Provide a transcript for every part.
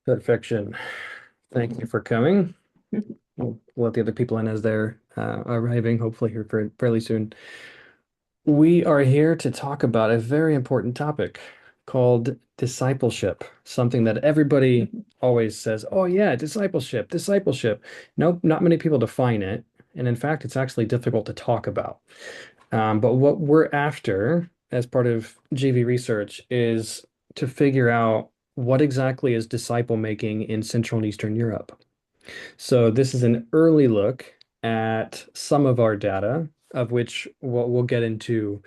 Perfection. Thank you for coming. We'll let the other people in as they're arriving, hopefully here fairly soon. We are here to talk about a very important topic called discipleship, something that everybody always says, oh yeah, discipleship, discipleship. Nope, not many people define it. And in fact, it's actually difficult to talk about. But what we're after as part of GV research is to figure out what exactly is disciple making in Central and Eastern Europe. So this is an early look at some of our data, of which we'll get into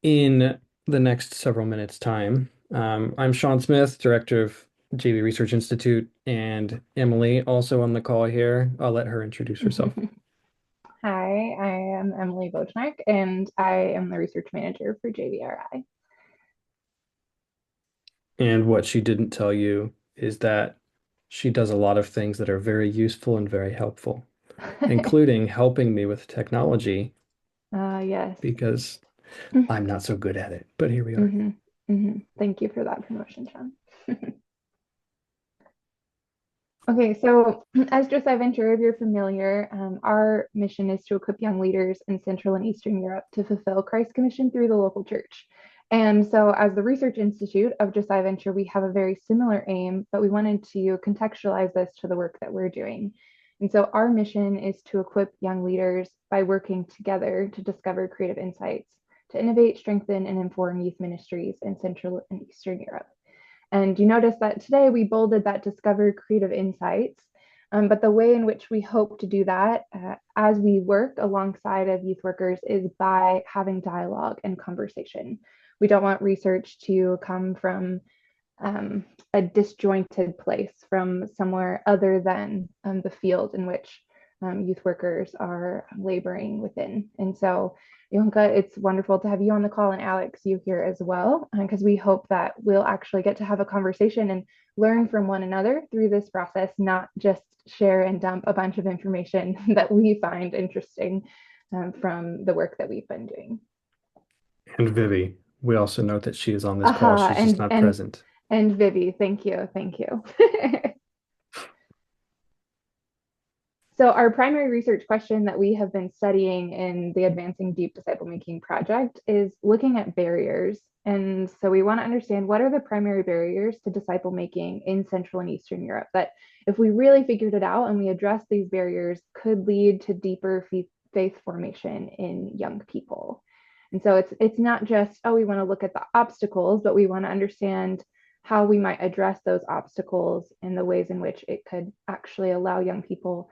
in the next several minutes' time. I'm Sean Smith, Director of JV Research Institute, and Emily also on the call here. I'll let her introduce herself. Hi, I am Emily Bodjanac, and I am the research manager for JVRI. And what she didn't tell you is that she does a lot of things that are very useful and very helpful, including helping me with technology Yes. because I'm not so good at it. But here we are. hmm Thank you for that promotion, Sean. Okay, so as Josiah Venture, if you're familiar, our mission is to equip young leaders in Central and Eastern Europe to fulfill Christ's commission through the local church. And so, as the Research Institute of Josiah Venture, we have a very similar aim, but we wanted to contextualize this to the work that we're doing. And so, our mission is to equip young leaders by working together to discover creative insights, to innovate, strengthen, and inform youth ministries in Central and Eastern Europe. And you notice that today we bolded that discover creative insights. But the way in which we hope to do that as we work alongside of youth workers is by having dialogue and conversation. We don't want research to come from a disjointed place, from somewhere other than the field in which youth workers are laboring within. And so, Yonka, it's wonderful to have you on the call, and Alex, you here as well, because we hope that we'll actually get to have a conversation and learn from one another through this process, not just share and dump a bunch of information that we find interesting from the work that we've been doing. And Vivi, we also note that she is on this call. Aha, She's just not present. and Vivi, thank you. So our primary research question that we have been studying in the Advancing Deep Disciple Making project is looking at barriers. And so we want to understand what are the primary barriers to disciple making in Central and Eastern Europe that if we really figured it out and we address these barriers could lead to deeper faith formation in young people. And so it's not just, oh, we want to look at the obstacles, but we want to understand how we might address those obstacles and the ways in which it could actually allow young people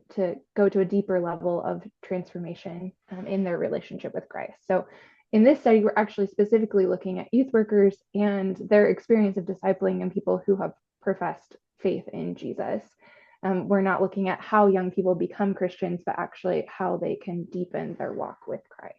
to go to a deeper level of transformation in their relationship with Christ. So, in this study, we're actually specifically looking at youth workers and their experience of discipling young people who have professed faith in Jesus. We're not looking at how young people become Christians, but actually how they can deepen their walk with Christ.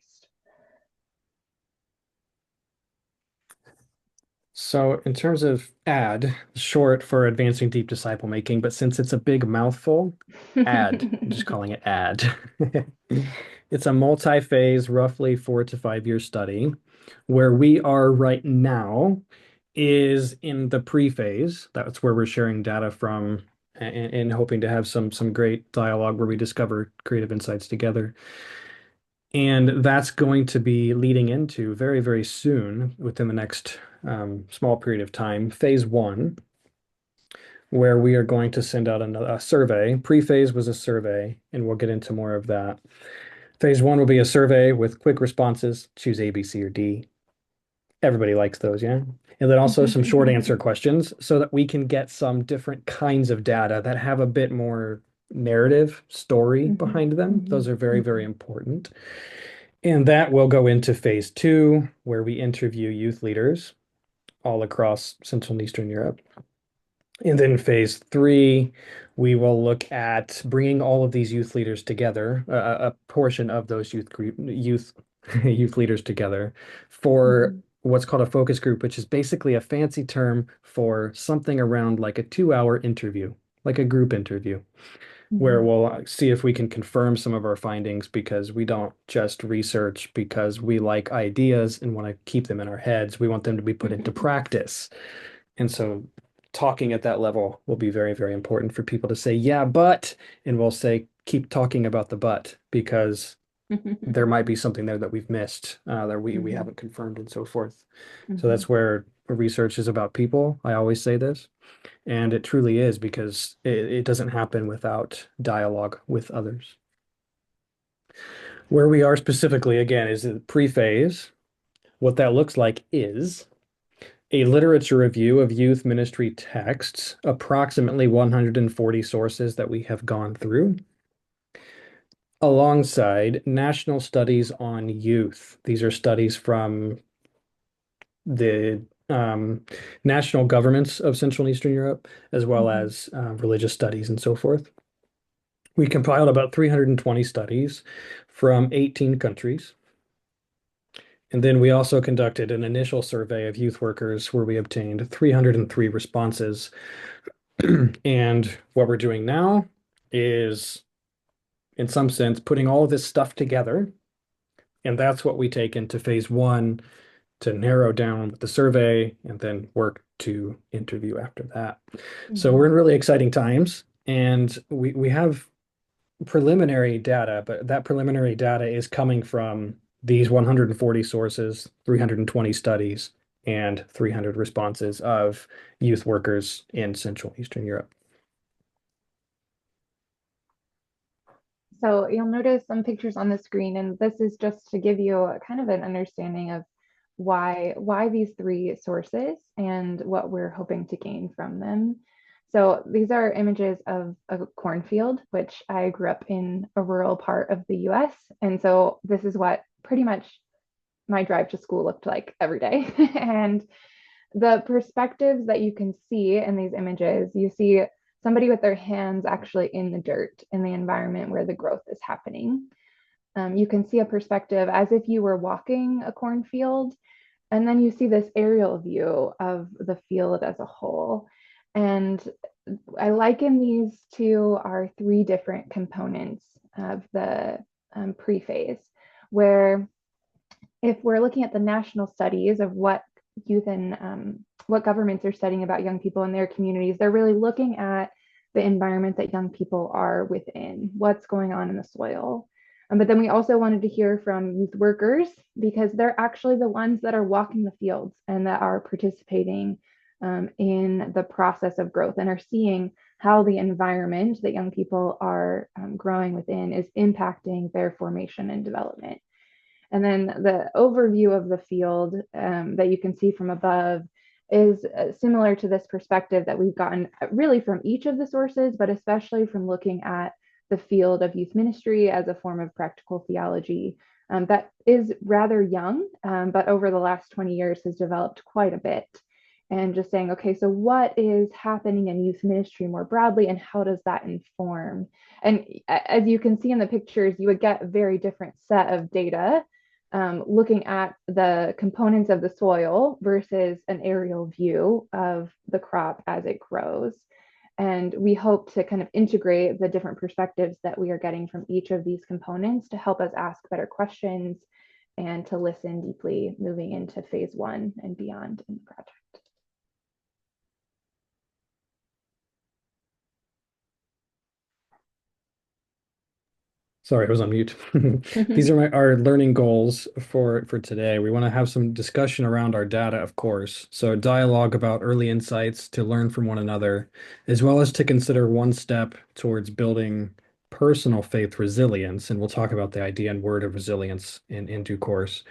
So, in terms of AD, short for Advancing Deep Disciple Making, but since it's a big mouthful, AD, I'm just calling it AD. It's a multi-phase, roughly 4 to 5 year study. Where we are right now is in the pre-phase. That's where we're sharing data from and hoping to have some great dialogue where we discover creative insights together. And that's going to be leading into very, very soon, within the next small period of time, phase one, where we are going to send out a survey. Pre-phase was a survey, and we'll get into more of that. Phase one will be a survey with quick responses. Choose A, B, C, or D. Everybody likes those, yeah? And then also some short answer questions so that we can get some different kinds of data that have a bit more narrative story behind them. Those are very, very important. And that will go into phase two, where we interview youth leaders all across Central and Eastern Europe. And then phase three, we will look at bringing all of these youth leaders together, a portion of those youth leaders together for what's called a focus group, which is basically a fancy term for something around like a 2 hour interview, like a group interview where we'll see if we can confirm some of our findings because we don't just research because we like ideas and want to keep them in our heads. We want them to be put into practice. And so talking at that level will be very, very important for people to say, yeah, but, and we'll say, keep talking about the but because there might be something there that we've missed, that we Mhm, haven't confirmed and so forth. So mhm. that's where research is about people. I always say this, and it truly is because it doesn't happen without dialogue with others. Where we are specifically, again, is the pre-phase. What that looks like is a literature review of youth ministry texts, approximately 140 sources that we have gone through, alongside national studies on youth. These are studies from the national governments of Central and Eastern Europe, as well Mhm. as religious studies and so forth. We compiled about 320 studies from 18 countries. And then we also conducted an initial survey of youth workers where we obtained 303 responses. And what we're doing now is, in some sense, putting all of this stuff together. And that's what we take into phase one to narrow down the survey and then work to interview after that. So we're Mhm. in really exciting times. And we have preliminary data, but that preliminary data is coming from these 140 sources, 320 studies, and 300 responses of youth workers in Central and Eastern Europe. So you'll notice some pictures on the screen, and this is just to give you a kind of an understanding of why these three sources and what we're hoping to gain from them. So these are images of a cornfield, which I grew up in a rural part of the US. And so this is what pretty much my drive to school looked like every day. And the perspectives that you can see in these images, you see somebody with their hands actually in the dirt in the environment where the growth is happening. You can see a perspective as if you were walking a cornfield, and then you see this aerial view of the field as a whole. And I liken these to our three different components of the pre-phase, where if we're looking at the national studies of what youth and what governments are studying about young people in their communities, they're really looking at the environment that young people are within, what's going on in the soil. But then we also wanted to hear from youth workers because they're actually the ones that are walking the fields and that are participating in the process of growth and are seeing how the environment that young people are growing within is impacting their formation and development. And then the overview of the field that you can see from above is similar to this perspective that we've gotten really from each of the sources, but especially from looking at the field of youth ministry as a form of practical theology that is rather young, but over the last 20 years has developed quite a bit. And just saying, okay, so what is happening in youth ministry more broadly, and how does that inform? And as you can see in the pictures, you would get a very different set of data looking at the components of the soil versus an aerial view of the crop as it grows. And we hope to kind of integrate the different perspectives that we are getting from each of these components to help us ask better questions and to listen deeply moving into phase one and beyond in the project. Sorry, I was on mute. These are our learning goals for today. We want to have some discussion around our data, of course. So dialogue about early insights to learn from one another, as well as to consider one step towards building personal faith resilience. And we'll talk about the idea and word of resilience in due course.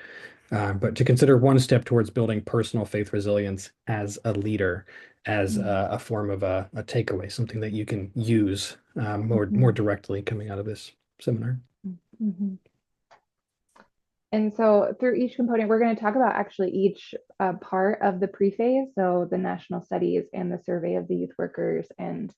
But to consider one step towards building personal faith resilience as a leader, as a form of a takeaway, something that you can use more Mm-hmm. directly coming out of this seminar. Mm-hmm. And so through each component, we're going to talk about actually each part of the pre-phase, so the national studies and the survey of the youth workers and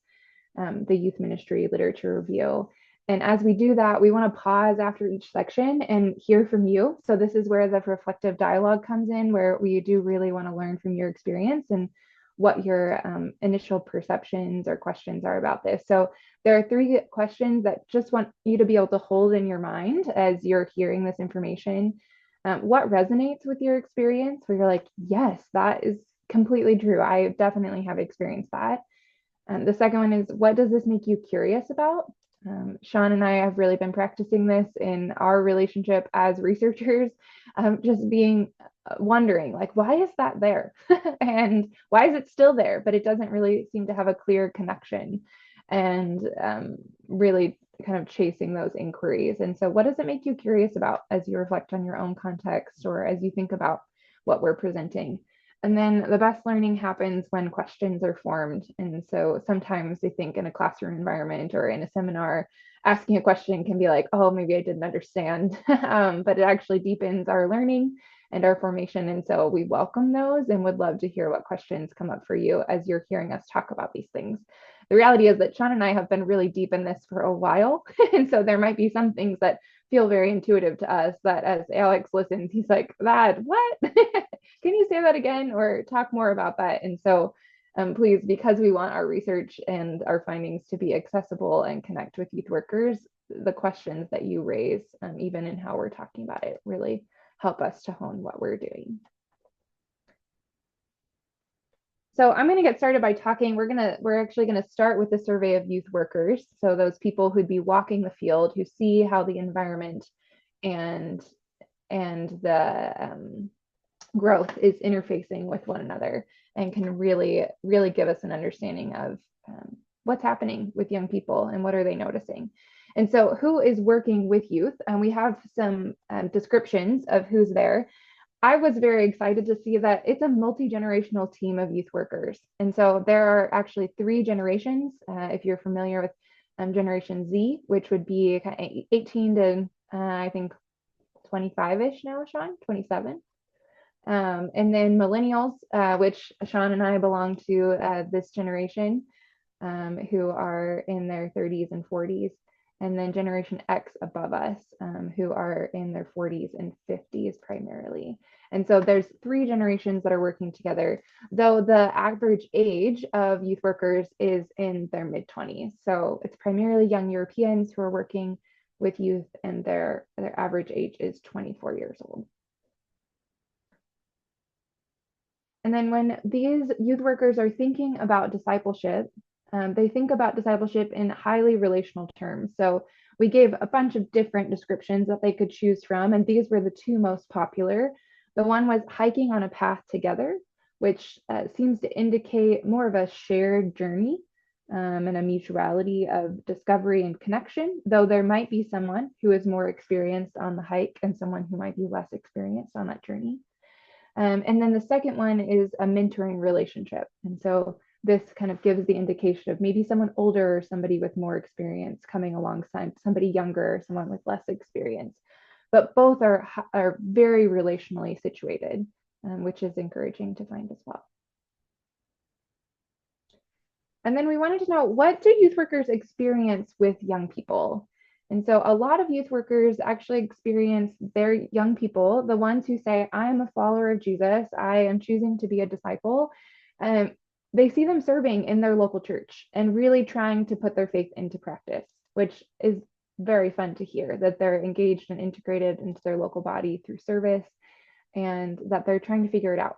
the youth ministry literature review. And as we do that, we want to pause after each section and hear from you. So this is where the reflective dialogue comes in, where we do really want to learn from your experience and what your initial perceptions or questions are about this. So there are three questions that just want you to be able to hold in your mind as you're hearing this information. What resonates with your experience where you're like, yes, completely true. I definitely have experienced that. The second one is, what does this make you curious about? Sean and I have really been practicing this in our relationship as researchers, just being wondering, like, why is that there? And why is it still there? But it doesn't really seem to have a clear connection, and really kind of chasing those inquiries. And so, what does it make you curious about as you reflect on your own context or as you think about what we're presenting? And then the best learning happens when questions are formed. And so sometimes I think in a classroom environment or in a seminar, asking a question can be like, oh, maybe I didn't understand. But it actually deepens our learning and our formation. And so we welcome those and would love to hear what questions come up for you as you're hearing us talk about these things. The reality is that Sean and I have been really deep in this for a while. And so there might be some things that feel very intuitive to us that as Alex listens, he's like, that, what? Can you say that again or talk more about that? And so please, because we want our research and our findings to be accessible and connect with youth workers, the questions that you raise, even in how we're talking about it, really help us to hone what we're doing. So I'm going to get started by talking. We're actually going to start with the survey of youth workers. So those people who'd be walking the field, who see how the environment and the growth is interfacing with one another and can really give us an understanding of what's happening with young people and what are they noticing. And so who is working with youth? And we have some descriptions of who's there. I was very excited to see that it's a multi-generational team of youth workers. And so there are actually three generations. If you're familiar with Generation Z, which would be 18 to I think 25-ish now, Sean, 27. And then millennials, which Sean and I belong to this generation, who are in their 30s and 40s. And then Generation X above us, who are in their 40s and 50s primarily. And so there's three generations that are working together, though the average age of youth workers is in their mid 20s. So it's primarily young Europeans who are working with youth, and their average age is 24 years old. And then when these youth workers are thinking about discipleship, they think about discipleship in highly relational terms. So we gave a bunch of different descriptions that they could choose from, and these were the two most popular. The one was hiking on a path together, which seems to indicate more of a shared journey and a mutuality of discovery and connection, though there might be someone who is more experienced on the hike and someone who might be less experienced on that journey. And then the second one is a mentoring relationship. And so this kind of gives the indication of maybe someone older or somebody with more experience coming alongside somebody younger, someone with less experience. But both are very relationally situated, which is encouraging to find as well. And then we wanted to know, what do youth workers experience with young people? And so a lot of youth workers actually experience their young people, the ones who say, I am a follower of Jesus, I am choosing to be a disciple. Um, they see them serving in their local church and really trying to put their faith into practice, which is very fun to hear, that they're engaged and integrated into their local body through service and that they're trying to figure it out.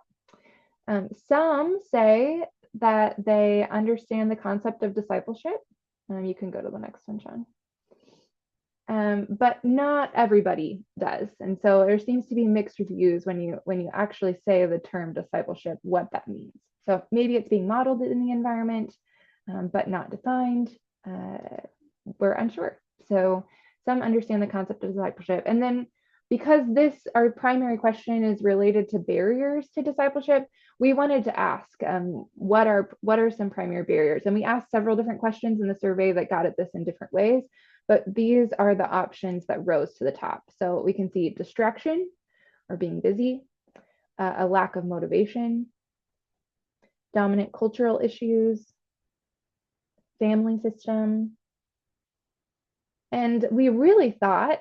Some say that they understand the concept of discipleship. You can go to the next one, Sean. But not everybody does. And so there seems to be mixed reviews when you actually say the term discipleship, what that means. So maybe it's being modeled in the environment, but not defined. We're unsure. So some understand the concept of discipleship. And then because our primary question is related to barriers to discipleship, we wanted to ask what are some primary barriers? And we asked several different questions in the survey that got at this in different ways, but these are the options that rose to the top. So we can see distraction or being busy, a lack of motivation, dominant cultural issues, family system. And we really thought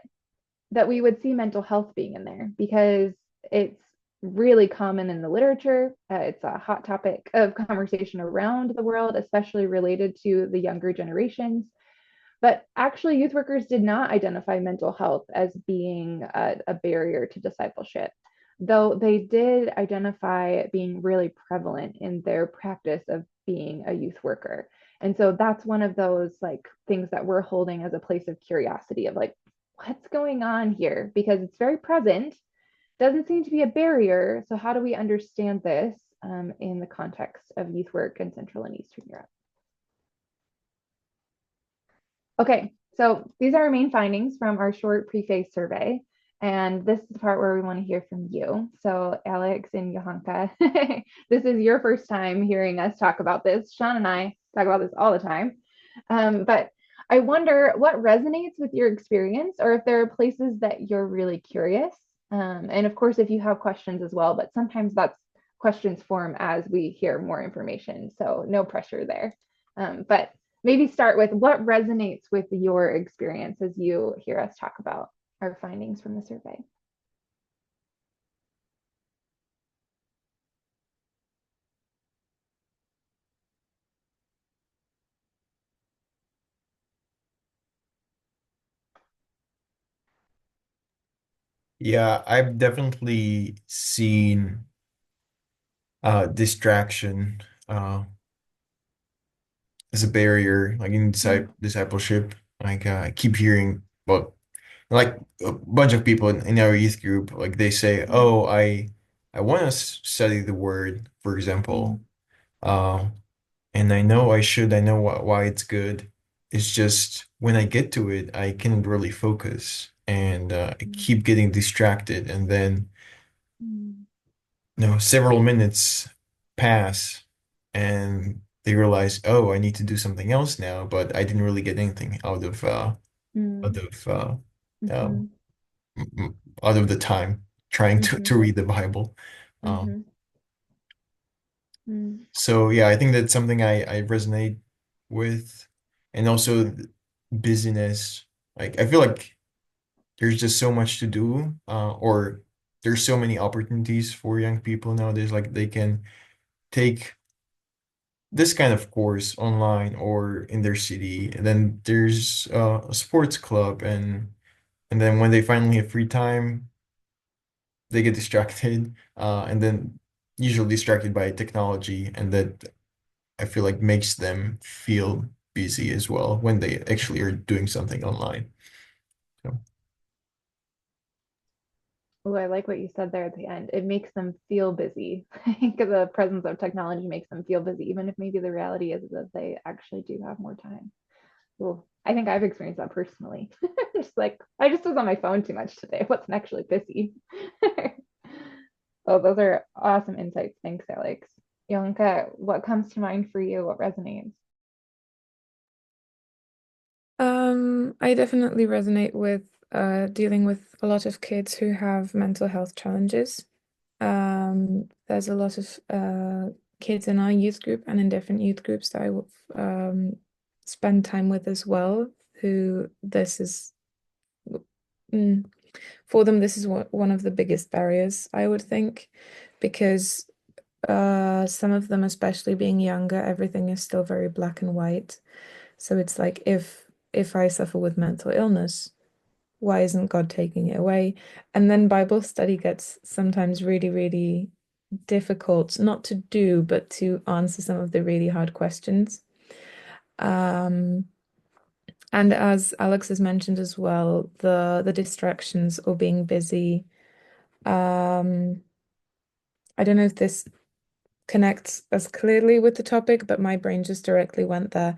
that we would see mental health being in there because it's really common in the literature. It's a hot topic of conversation around the world, especially related to the younger generations. But actually, youth workers did not identify mental health as being a barrier to discipleship. though they did identify it being really prevalent in their practice of being a youth worker. And so that's one of those like things that we're holding as a place of curiosity of like, what's going on here? Because it's very present, doesn't seem to be a barrier. So how do we understand this in the context of youth work in Central and Eastern Europe? Okay, so these are our main findings from our short preface survey. And this is the part where we want to hear from you. So, Alex and Johanka, this is your first time hearing us talk about this. Sean and I talk about this all the time. But I wonder what resonates with your experience, or if there are places that you're really curious. And of course, if you have questions as well, but sometimes that's questions form as we hear more information. So, no pressure there. But maybe start with what resonates with your experience as you hear us talk about our findings from the survey. Yeah, I've definitely seen distraction as a barrier, like in Mm, discipleship. Like I keep hearing, well, like a bunch of people in our youth group, like they say, mm, "Oh, I want to study the word, for example, mm, uh, and I know I should. I know why it's good. It's just when I get to it, I can't really focus, and I mm, keep getting distracted, and then." mm, Several minutes pass and they realize, oh, I need to do something else now, but I didn't really get anything out mm, of mhm, out of the time trying mhm, to read the Bible. Um, mhm, mm, so yeah, I think that's something I resonate with, and also busyness. Like I feel like there's just so much to do, or there's so many opportunities for young people nowadays. Like they can take this kind of course online or in their city, and then there's a sports club, and then when they finally have free time, they get distracted, and then usually distracted by technology, and that I feel like makes them feel busy as well when they actually are doing something online. So Oh, I like what you said there at the end. It makes them feel busy. I think the presence of technology makes them feel busy, even if maybe the reality is that they actually do have more time. Well, I think I've experienced that personally. Just like I just was on my phone too much today. I wasn't actually busy. Oh, those are awesome insights. Thanks, Alex. Yonka, what comes to mind for you? What resonates? I definitely resonate with dealing with a lot of kids who have mental health challenges. There's a lot of kids in our youth group and in different youth groups that spend time with as well, who this is mm, for them, this is one of the biggest barriers, I would think, because some of them, especially being younger, everything is still very black and white. So it's like if I suffer with mental illness, why isn't God taking it away? And then Bible study gets sometimes really, really difficult, not to do, but to answer some of the really hard questions. Um, and as Alex has mentioned as well, the distractions or being busy. Um, I don't know if this connects as clearly with the topic, but my brain just directly went there.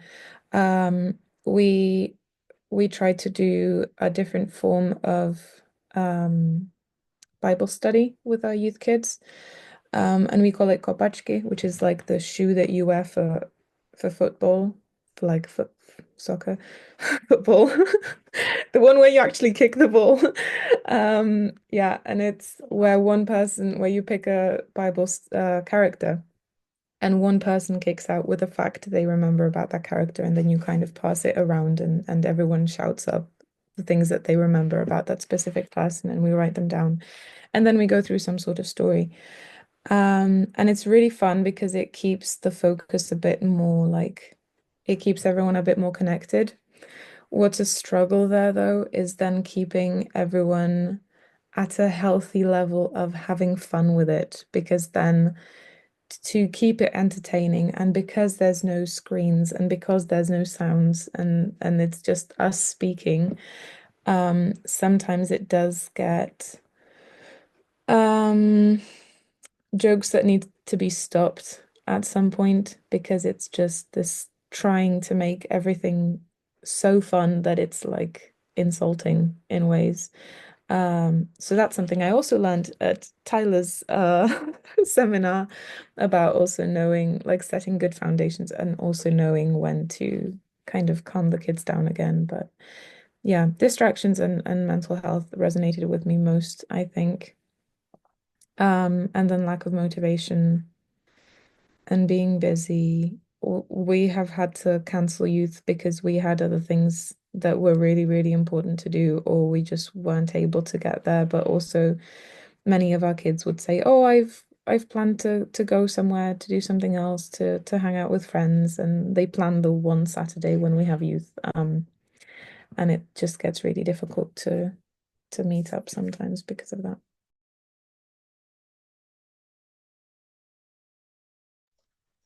Um, we we tried to do a different form of um, Bible study with our youth kids. And we call it kopačky, which is like the shoe that you wear for football, for like foot soccer, football. The one where you actually kick the ball. Yeah, and it's where you pick a Bible character and one person kicks out with a fact they remember about that character, and then you kind of pass it around and everyone shouts up the things that they remember about that specific person and we write them down. And then we go through some sort of story. And it's really fun because it keeps the focus a bit more like it keeps everyone a bit more connected. What's a struggle there though is then keeping everyone at a healthy level of having fun with it, because then to keep it entertaining, and because there's no screens and because there's no sounds, and it's just us speaking, sometimes it does get um jokes that need to be stopped at some point, because it's just this trying to make everything so fun that it's like insulting in ways. So that's something I also learned at Tyler's seminar, about also knowing, like, setting good foundations and also knowing when to kind of calm the kids down again. But yeah, distractions and mental health resonated with me most, I think. And then lack of motivation and being busy. We have had to cancel youth because we had other things that were really, really important to do, or we just weren't able to get there. But also, many of our kids would say, "Oh, I've planned to go somewhere to do something else, to hang out with friends," and they plan the one Saturday when we have youth. And it just gets really difficult to meet up sometimes because of that.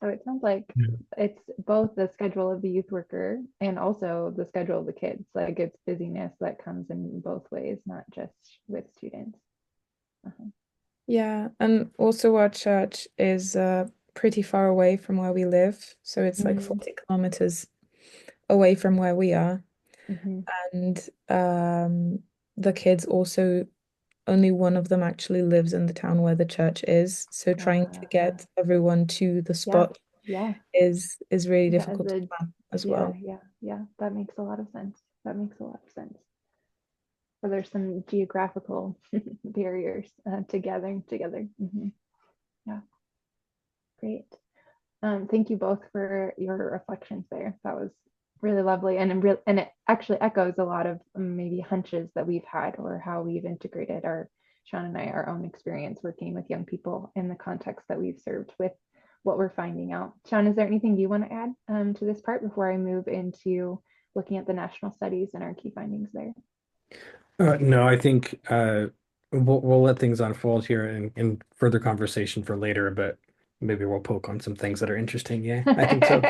So it sounds like Yeah. it's both the schedule of the youth worker and also the schedule of the kids. Like it's busyness that comes in both ways, not just with students. Uh-huh. Yeah, and also our church is pretty far away from where we live, so it's like Mm-hmm. 40 kilometers away from where we are. Mm-hmm. And the kids also, only one of them actually lives in the town where the church is, so trying to Uh-huh. get everyone to the Yeah, spot yeah. is really That is difficult to a plan as yeah, well. yeah, yeah. That makes a lot of sense. That makes a lot of sense. So there's some geographical barriers to gathering together. Yeah, great. Thank you both for your reflections there. That was really lovely, and it actually echoes a lot of maybe hunches that we've had, or how we've integrated our Sean and I our own experience working with young people in the context that we've served with what we're finding out. Sean, is there anything you want to add to this part before I move into looking at the national studies and our key findings there? No, I think we'll let things unfold here in further conversation for later, but maybe we'll poke on some things that are interesting. Yeah, I think so.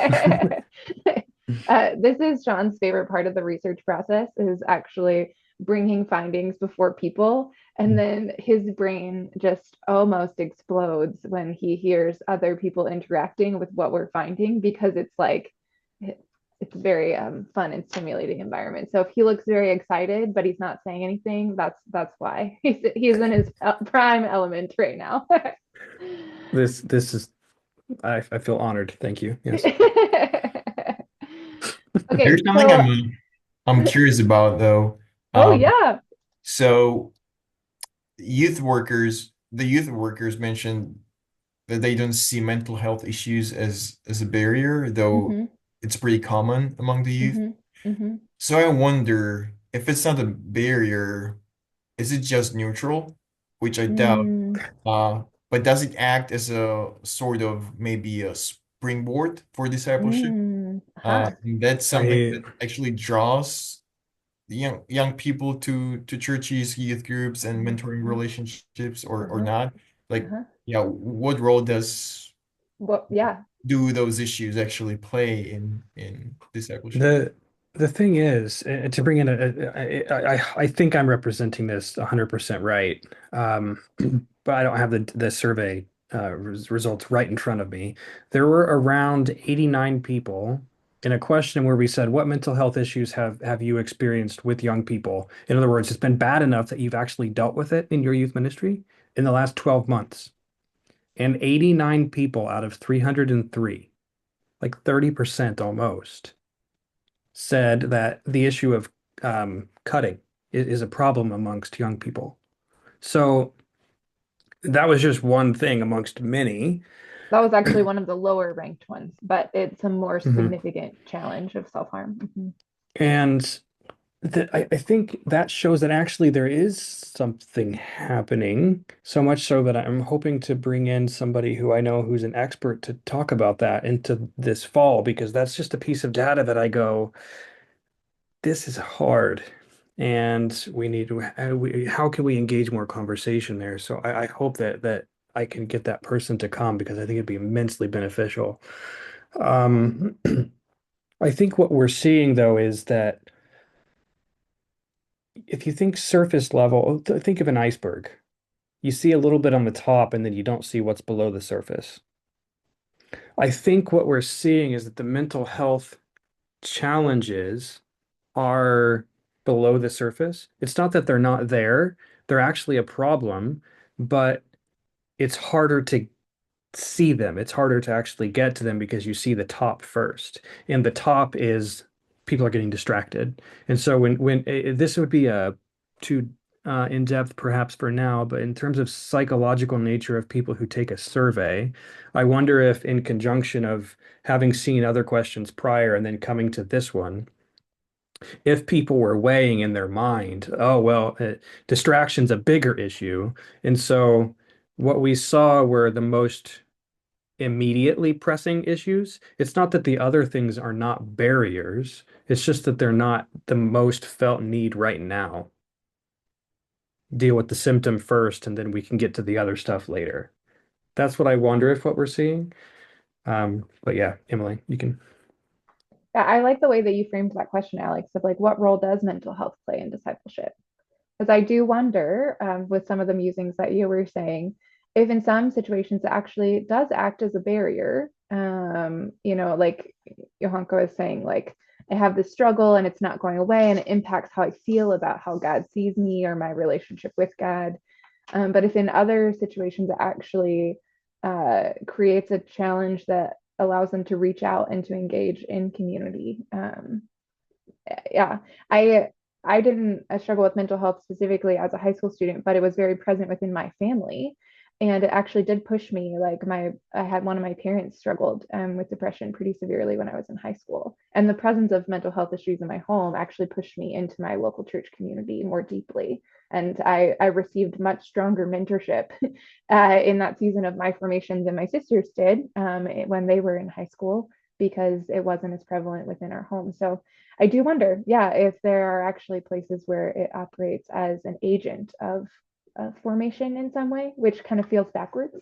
This is Sean's favorite part of the research process, is actually bringing findings before people. And then his brain just almost explodes when he hears other people interacting with what we're finding, because it's like, it's very fun and stimulating environment. So if he looks very excited, but he's not saying anything, that's why he's in his prime element right now. This is I feel honored. Thank you. Yes. Okay, There's something so I'm curious about though. oh Um, yeah. so the youth workers mentioned that they don't see mental health issues as a barrier, though Mm-hmm, it's pretty common among the youth. mm-hmm, mm-hmm, So I wonder if it's not a barrier, is it just neutral? Which I doubt. mm, But does it act as a sort of maybe a springboard for discipleship? huh. And that's something I that actually draws the young people to churches, youth groups, and mentoring Uh-huh, relationships, or uh-huh, not? Like, uh-huh. yeah, what role does Well, yeah. do those issues actually play in discipleship? the the thing is to bring in I think I'm representing this 100% right. But I don't have the survey results right in front of me. There were around 89 people in a question where we said, "What mental health issues have you experienced with young people?" In other words, it's been bad enough that you've actually dealt with it in your youth ministry in the last 12 months. And 89 people out of 303, like 30% almost, said that the issue of cutting is a problem amongst young people. So that was just one thing amongst many. That was actually one of the lower ranked ones, but it's a more Mhm. significant challenge of self-harm. And I think that shows that actually there is something happening, so much so that I'm hoping to bring in somebody who I know who's an expert to talk about that into this fall, because that's just a piece of data that I go, this is hard. and we need to, how can we engage more conversation there? So I hope that I can get that person to come because I think it'd be immensely beneficial. Um, I think what we're seeing though is that if you think surface level, think of an iceberg. You see a little bit on the top and then you don't see what's below the surface. I think what we're seeing is that the mental health challenges are below the surface. It's not that they're not there, they're actually a problem, but it's harder to see them. It's harder to actually get to them because you see the top first. And the top is people are getting distracted. And so when this would be a too in depth perhaps for now, but in terms of psychological nature of people who take a survey, I wonder if in conjunction of having seen other questions prior and then coming to this one, if people were weighing in their mind, oh, well, distraction's a bigger issue. And so what we saw were the most immediately pressing issues. It's not that the other things are not barriers, it's just that they're not the most felt need right now. Deal with the symptom first, and then we can get to the other stuff later. That's what I wonder if what we're seeing. But yeah, Emily, you can. Yeah, I like the way that you framed that question, Alex, of like what role does mental health play in discipleship? Because I do wonder, with some of the musings that you were saying, if in some situations it actually does act as a barrier. Like Johanka was saying, like I have this struggle and it's not going away, and it impacts how I feel about how God sees me or my relationship with God. But if in other situations it actually creates a challenge that allows them to reach out and to engage in community. Yeah, I I didn't struggle with mental health specifically as a high school student, but it was very present within my family. And it actually did push me. Like I had one of my parents struggled with depression pretty severely when I was in high school. And the presence of mental health issues in my home actually pushed me into my local church community more deeply. And I received much stronger mentorship in that season of my formation than my sisters did when they were in high school because it wasn't as prevalent within our home. So I do wonder, yeah, if there are actually places where it operates as an agent of formation in some way, which kind of feels backwards.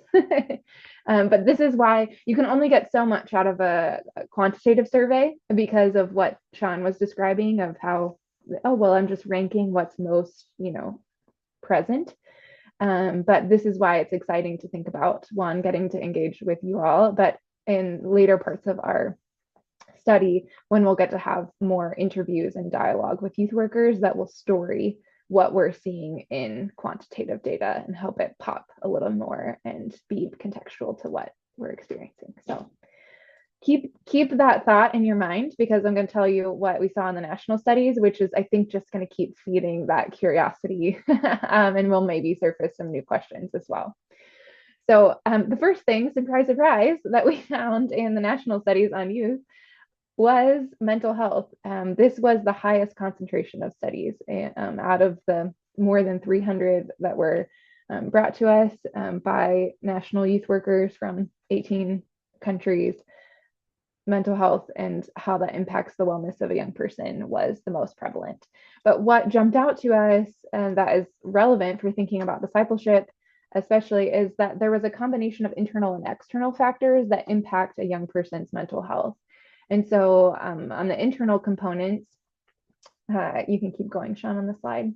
But this is why you can only get so much out of a quantitative survey because of what Sean was describing of how, oh, well, I'm just ranking what's most, present. But this is why it's exciting to think about one, getting to engage with you all, but in later parts of our study when we'll get to have more interviews and dialogue with youth workers that will story what we're seeing in quantitative data and help it pop a little more and be contextual to what we're experiencing. So keep that thought in your mind because I'm going to tell you what we saw in the national studies, which is I think just going to keep feeding that curiosity and we'll maybe surface some new questions as well. So the first thing, surprise, surprise, that we found in the national studies on youth was mental health. This was the highest concentration of studies out of the more than 300 that were brought to us by national youth workers from 18 countries. Mental health and how that impacts the wellness of a young person was the most prevalent. But what jumped out to us, and that is relevant for thinking about discipleship, especially, is that there was a combination of internal and external factors that impact a young person's mental health. And so on the internal components, you can keep going, Sean, on the slide.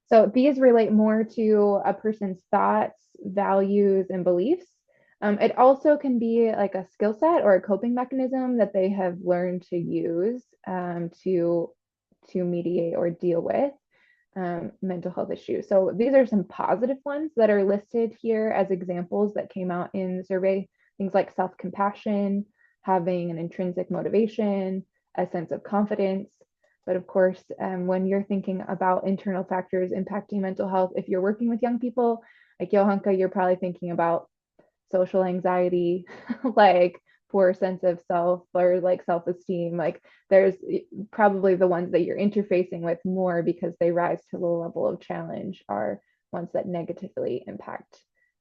So these relate more to a person's thoughts, values, and beliefs. It also can be like a skill set or a coping mechanism that they have learned to use to mediate or deal with mental health issues. So these are some positive ones that are listed here as examples that came out in the survey. Things like self-compassion, having an intrinsic motivation, a sense of confidence. But of course, when you're thinking about internal factors impacting mental health, if you're working with young people, like Johanka, you're probably thinking about social anxiety, like poor sense of self or like self-esteem. Like there's probably the ones that you're interfacing with more because they rise to the level of challenge are ones that negatively impact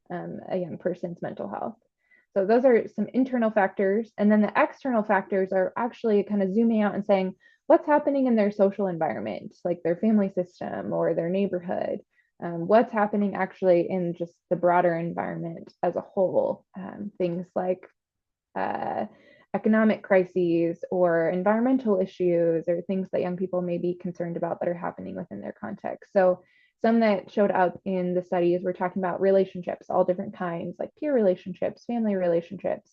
a young person's mental health. So those are some internal factors. And then the external factors are actually kind of zooming out and saying, what's happening in their social environment, like their family system or their neighborhood. What's happening actually in just the broader environment as a whole. Things like uh, economic crises or environmental issues or things that young people may be concerned about that are happening within their context. So some that showed up in the studies were talking about relationships, all different kinds, like peer relationships, family relationships,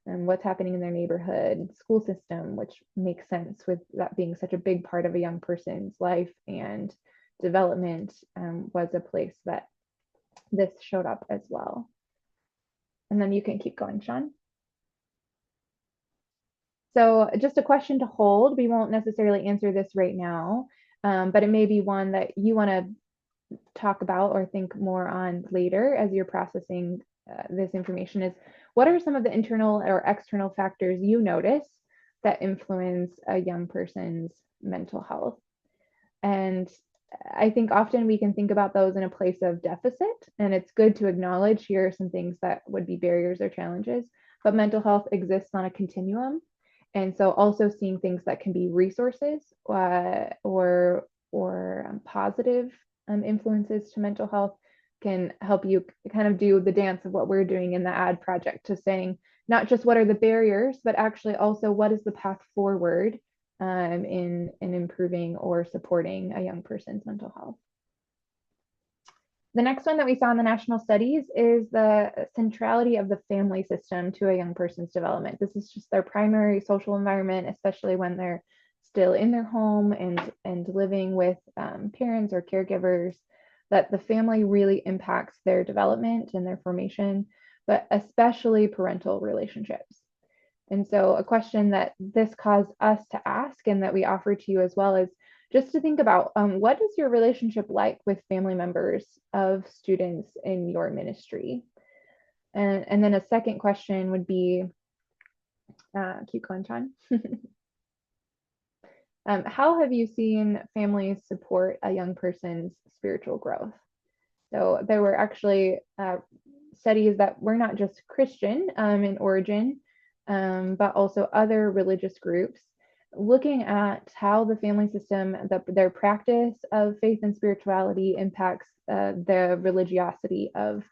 and what's happening in their neighborhood, school system, which makes sense with that being such a big part of a young person's life and development, was a place that this showed up as well. And then you can keep going, Sean. So just a question to hold. We won't necessarily answer this right now, but it may be one that you want to talk about or think more on later as you're processing this information is, what are some of the internal or external factors you notice that influence a young person's mental health? And I think often we can think about those in a place of deficit, and it's good to acknowledge here are some things that would be barriers or challenges, but mental health exists on a continuum. And so also seeing things that can be resources or positive influences to mental health can help you kind of do the dance of what we're doing in the ad project, to saying not just what are the barriers, but actually also what is the path forward in improving or supporting a young person's mental health. The next one that we saw in the national studies is the centrality of the family system to a young person's development. This is just their primary social environment, especially when they're still in their home and living with parents or caregivers, that the family really impacts their development and their formation, but especially parental relationships. And so a question that this caused us to ask and that we offer to you as well is just to think about, what is your relationship like with family members of students in your ministry? And then a second question would be, keep going, John. How have you seen families support a young person's spiritual growth? So there were actually studies that were not just Christian in origin, but also other religious groups, looking at how the family system, their practice of faith and spirituality impacts the religiosity of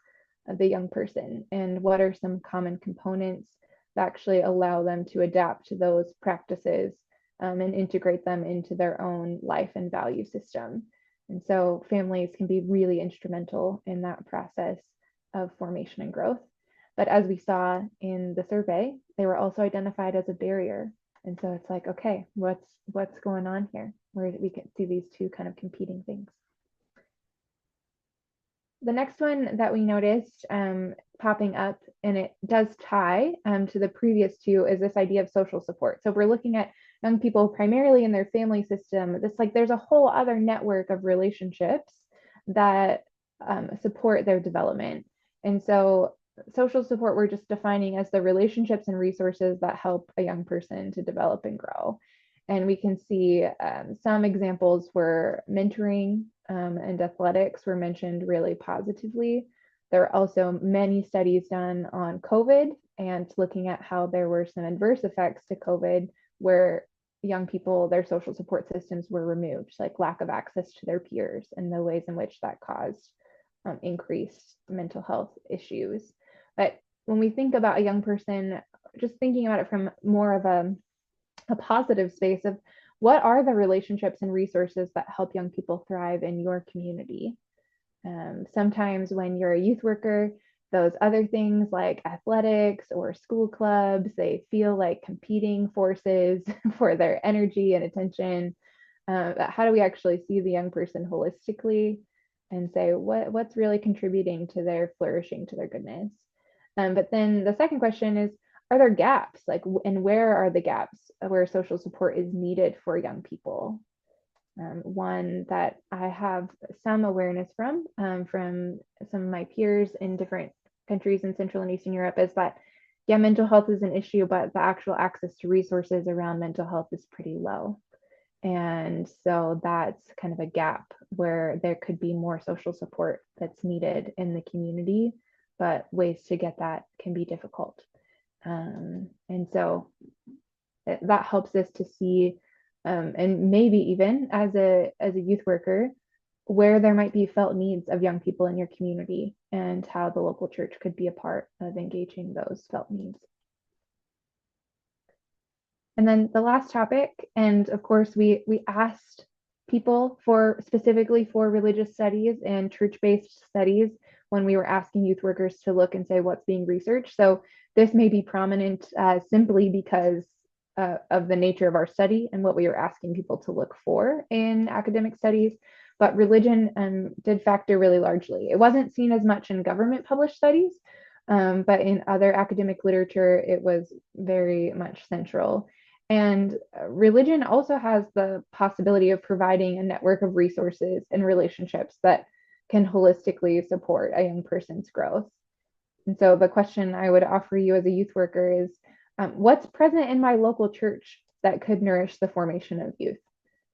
the young person, and what are some common components that actually allow them to adapt to those practices and integrate them into their own life and value system. And so families can be really instrumental in that process of formation and growth. But as we saw in the survey, they were also identified as a barrier. And so it's like, okay, what's going on here? Where we can see these two kind of competing things. The next one that we noticed popping up, and it does tie to the previous two, is this idea of social support. So we're looking at young people primarily in their family system. This, like, there's a whole other network of relationships that support their development. And so social support we're just defining as the relationships and resources that help a young person to develop and grow. And we can see some examples where mentoring and athletics were mentioned really positively. There are also many studies done on COVID and looking at how there were some adverse effects to COVID where young people, their social support systems were removed, like lack of access to their peers and the ways in which that caused increased mental health issues. But when we think about a young person, just thinking about it from more of a positive space of what are the relationships and resources that help young people thrive in your community. Sometimes when you're a youth worker, those other things like athletics or school clubs, they feel like competing forces for their energy and attention. How do we actually see the young person holistically and say what's really contributing to their flourishing, to their goodness? But then the second question is, are there gaps? Like, and where are the gaps where social support is needed for young people? One that I have some awareness from some of my peers in different countries in Central and Eastern Europe is that, yeah, mental health is an issue, but the actual access to resources around mental health is pretty low. And so that's kind of a gap where there could be more social support that's needed in the community, but ways to get that can be difficult. And so that helps us to see and maybe even as a youth worker, where there might be felt needs of young people in your community and how the local church could be a part of engaging those felt needs. And then the last topic, and of course, we asked people for specifically for religious studies and church-based studies when we were asking youth workers to look and say what's being researched. So this may be prominent simply because of the nature of our study and what we were asking people to look for in academic studies. But religion did factor really largely. It wasn't seen as much in government published studies, but in other academic literature, it was very much central. And religion also has the possibility of providing a network of resources and relationships that can holistically support a young person's growth. And so the question I would offer you as a youth worker is, what's present in my local church that could nourish the formation of youth?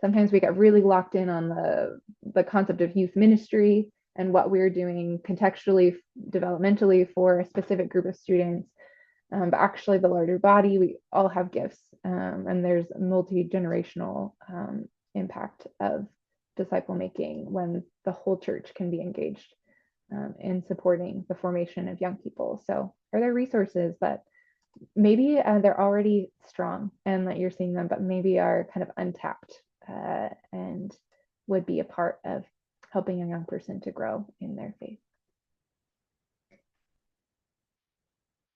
Sometimes we get really locked in on the concept of youth ministry and what we're doing contextually, developmentally for a specific group of students. But actually, the larger body, we all have gifts, and there's multi-generational impact of disciple making when the whole church can be engaged in supporting the formation of young people. So, are there resources that maybe they're already strong and that you're seeing them, but maybe are kind of untapped and would be a part of helping a young person to grow in their faith?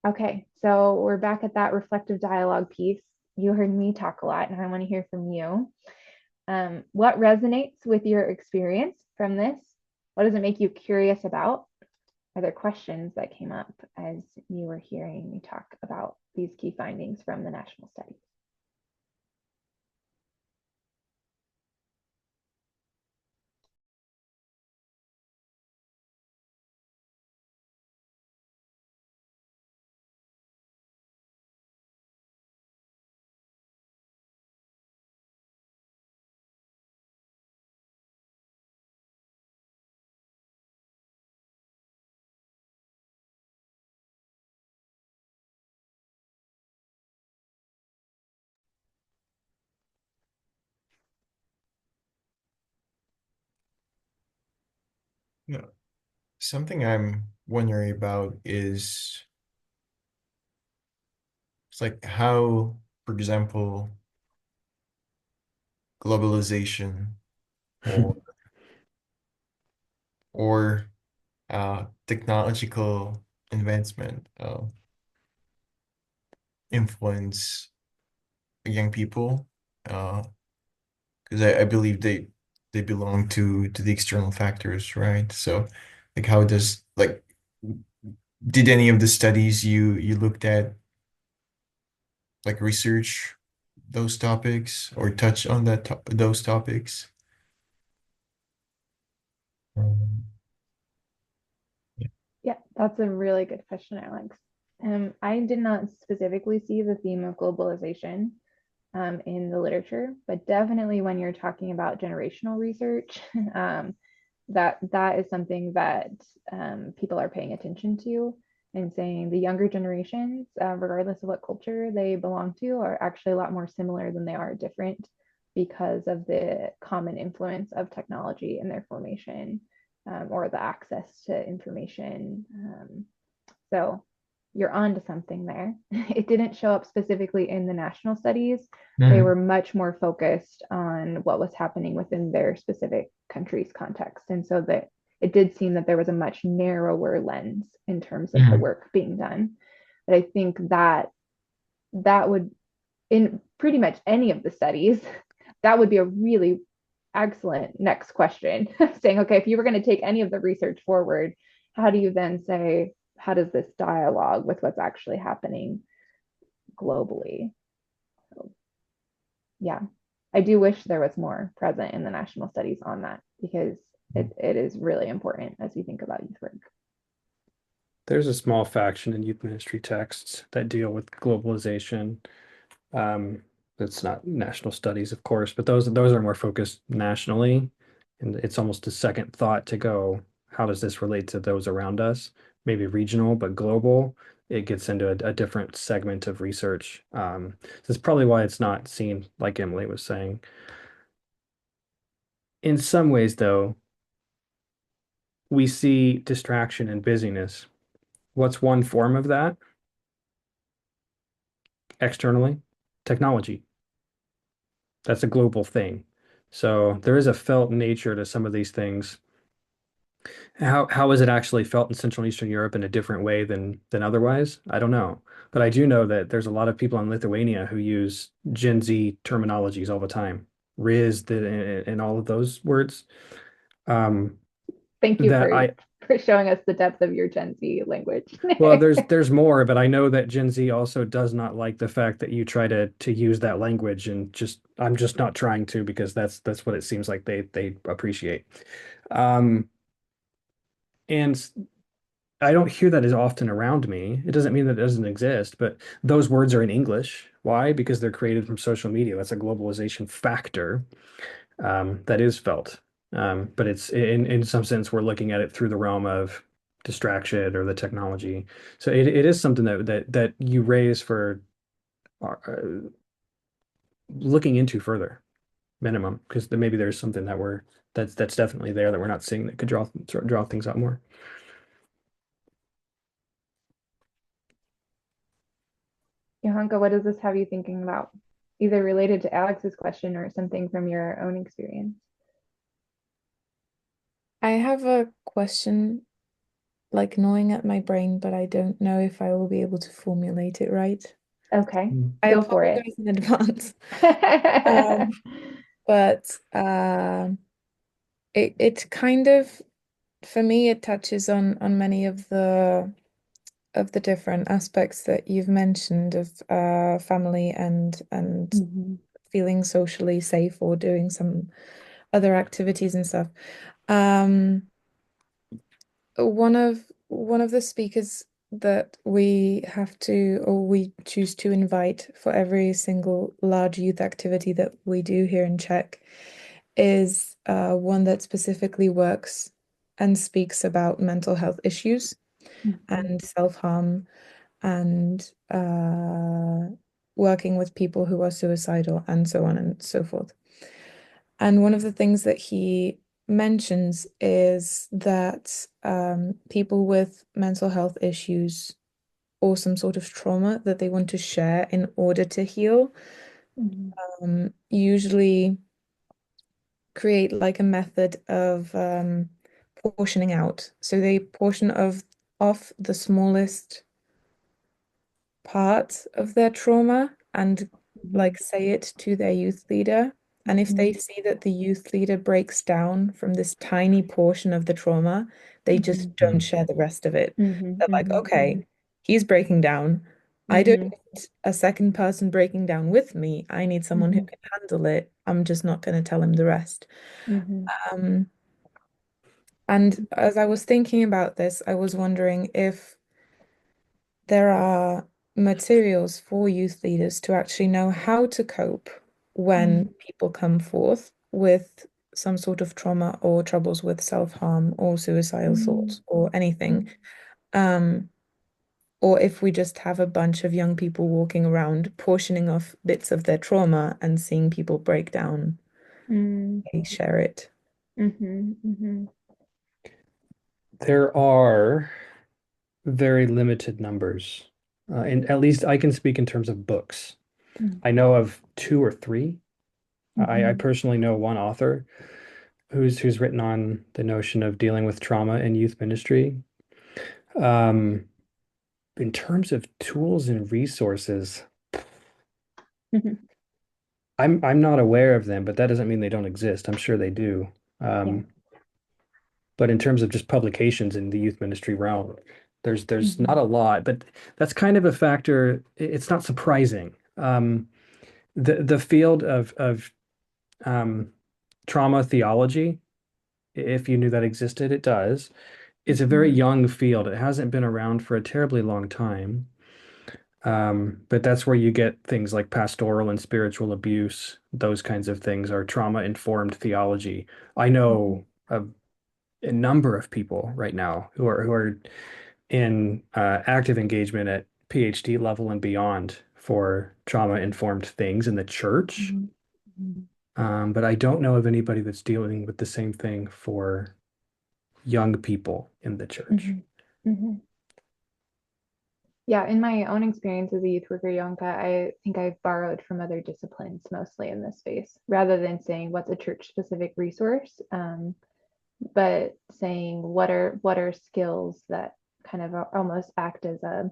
Okay, so we're back at that reflective dialogue piece. You heard me talk a lot, and I want to hear from you. What resonates with your experience from this? What does it make you curious about? Are there questions that came up as you were hearing me talk about these key findings from the national study? Yeah. Something I'm wondering about is it's like how, for example, globalization or or technological advancement influence young people, because I believe they belong to the external factors, right? So, like, how does like did any of the studies you looked at like research those topics or touch on those topics? Um, yeah. Yeah, that's a really good question, Alex. I did not specifically see the theme of globalization in the literature, but definitely when you're talking about generational research, that is something that people are paying attention to and saying the younger generations, regardless of what culture they belong to, are actually a lot more similar than they are different because of the common influence of technology in their formation or the access to information. So you're on to something there. It didn't show up specifically in the national studies. They Mhm. were much more focused on what was happening within their specific country's context. And so that it did seem that there was a much narrower lens in terms of the Mhm. work being done. But I think that that would, in pretty much any of the studies, that would be a really excellent next question. Saying, okay, if you were going to take any of the research forward, how do you then say, how does this dialogue with what's actually happening globally? So, yeah, I do wish there was more present in the national studies on that because it is really important as we think about youth work. There's a small faction in youth ministry texts that deal with globalization. Um, it's not national studies, of course, but those are more focused nationally, and it's almost a second thought to go, how does this relate to those around us? Maybe regional, but global. it gets into a different segment of research. That's probably why it's not seen like Emily was saying. In some ways, though, we see distraction and busyness. What's one form of that externally? Technology. That's a global thing. So there is a felt nature to some of these things. How is it actually felt in Central and Eastern Europe in a different way than otherwise? I don't know. But I do know that there's a lot of people in Lithuania who use Gen Z terminologies all the time. Riz and all of those words. Um, Thank you that I for showing us the depth of your Gen Z language. Well, there's more, but I know that Gen Z also does not like the fact that you try to use that language, and just I'm just not trying to, because that's what it seems like they appreciate. Um, and I don't hear that as often around me. It doesn't mean that it doesn't exist, but those words are in English. Why? Because they're created from social media. That's a globalization factor, that is felt. But it's in some sense we're looking at it through the realm of distraction or the technology. So it is something that you raise for looking into further, minimum, because maybe there's something that's definitely there that we're not seeing that could draw things out more. Johanka, what does this have you thinking about? Either related to Alex's question or something from your own experience. I have a question like gnawing at my brain, but I don't know if I will be able to formulate it right. Okay, Mm. I go for it. apologize in advance. Um, but it kind of, for me, it touches on many of the different aspects that you've mentioned of family and Mhm. feeling socially safe or doing some other activities and stuff. Um, one of the speakers that we have to or we choose to invite for every single large youth activity that we do here in Czech is one that specifically works and speaks about mental health issues Mhm. and self-harm and working with people who are suicidal and so on and so forth. And one of the things that he mentions is that people with mental health issues or some sort of trauma that they want to share in order to heal Mhm. usually create like a method of portioning out. So they portion of off the smallest part of their trauma and Mhm. like say it to their youth leader. And if they Mhm. see that the youth leader breaks down from this tiny portion of the trauma, they just Mhm. don't share the rest of it. Mhm. They're like, Mhm. okay, he's breaking down. I don't Mhm. need a second person breaking down with me. I need someone who Mhm. can handle it. I'm just not going to tell him the rest. Mhm. Um, and as I was thinking about this, I was wondering if there are materials for youth leaders to actually know how to cope when Mhm. people come forth with some sort of trauma or troubles with self-harm or suicidal Mhm. thoughts or anything. Mhm. Um, or if we just have a bunch of young people walking around portioning off bits of their trauma and seeing people break down, Mhm. they share it. Mhm. Mhm. There are very limited numbers, and at least I can speak in terms of books. I know of two or three. I Mhm. personally know one author who's written on the notion of dealing with trauma in youth ministry. Um, in terms of tools and resources, Mhm. I'm not aware of them, but that doesn't mean they don't exist. I'm sure they do. Yeah. Um, but in terms of just publications in the youth ministry realm, there's not Mhm. a lot, but that's kind of a factor. It's not surprising. The field of um, trauma theology, if you knew that existed, it does. It's a very Mhm. young field. It hasn't been around for a terribly long time. But that's where you get things like pastoral and spiritual abuse. Those kinds of things are trauma-informed theology. I Mhm. know a number of people right now who are in active engagement at PhD level and beyond for trauma-informed things in the church. Mhm. Mhm. But I don't know of anybody that's dealing with the same thing for young people in the church. Mhm. Mhm. Yeah, in my own experience as a youth worker, Yonka, I think I've borrowed from other disciplines mostly in this space, rather than saying what's a church specific resource, but saying what are skills that kind of almost act as a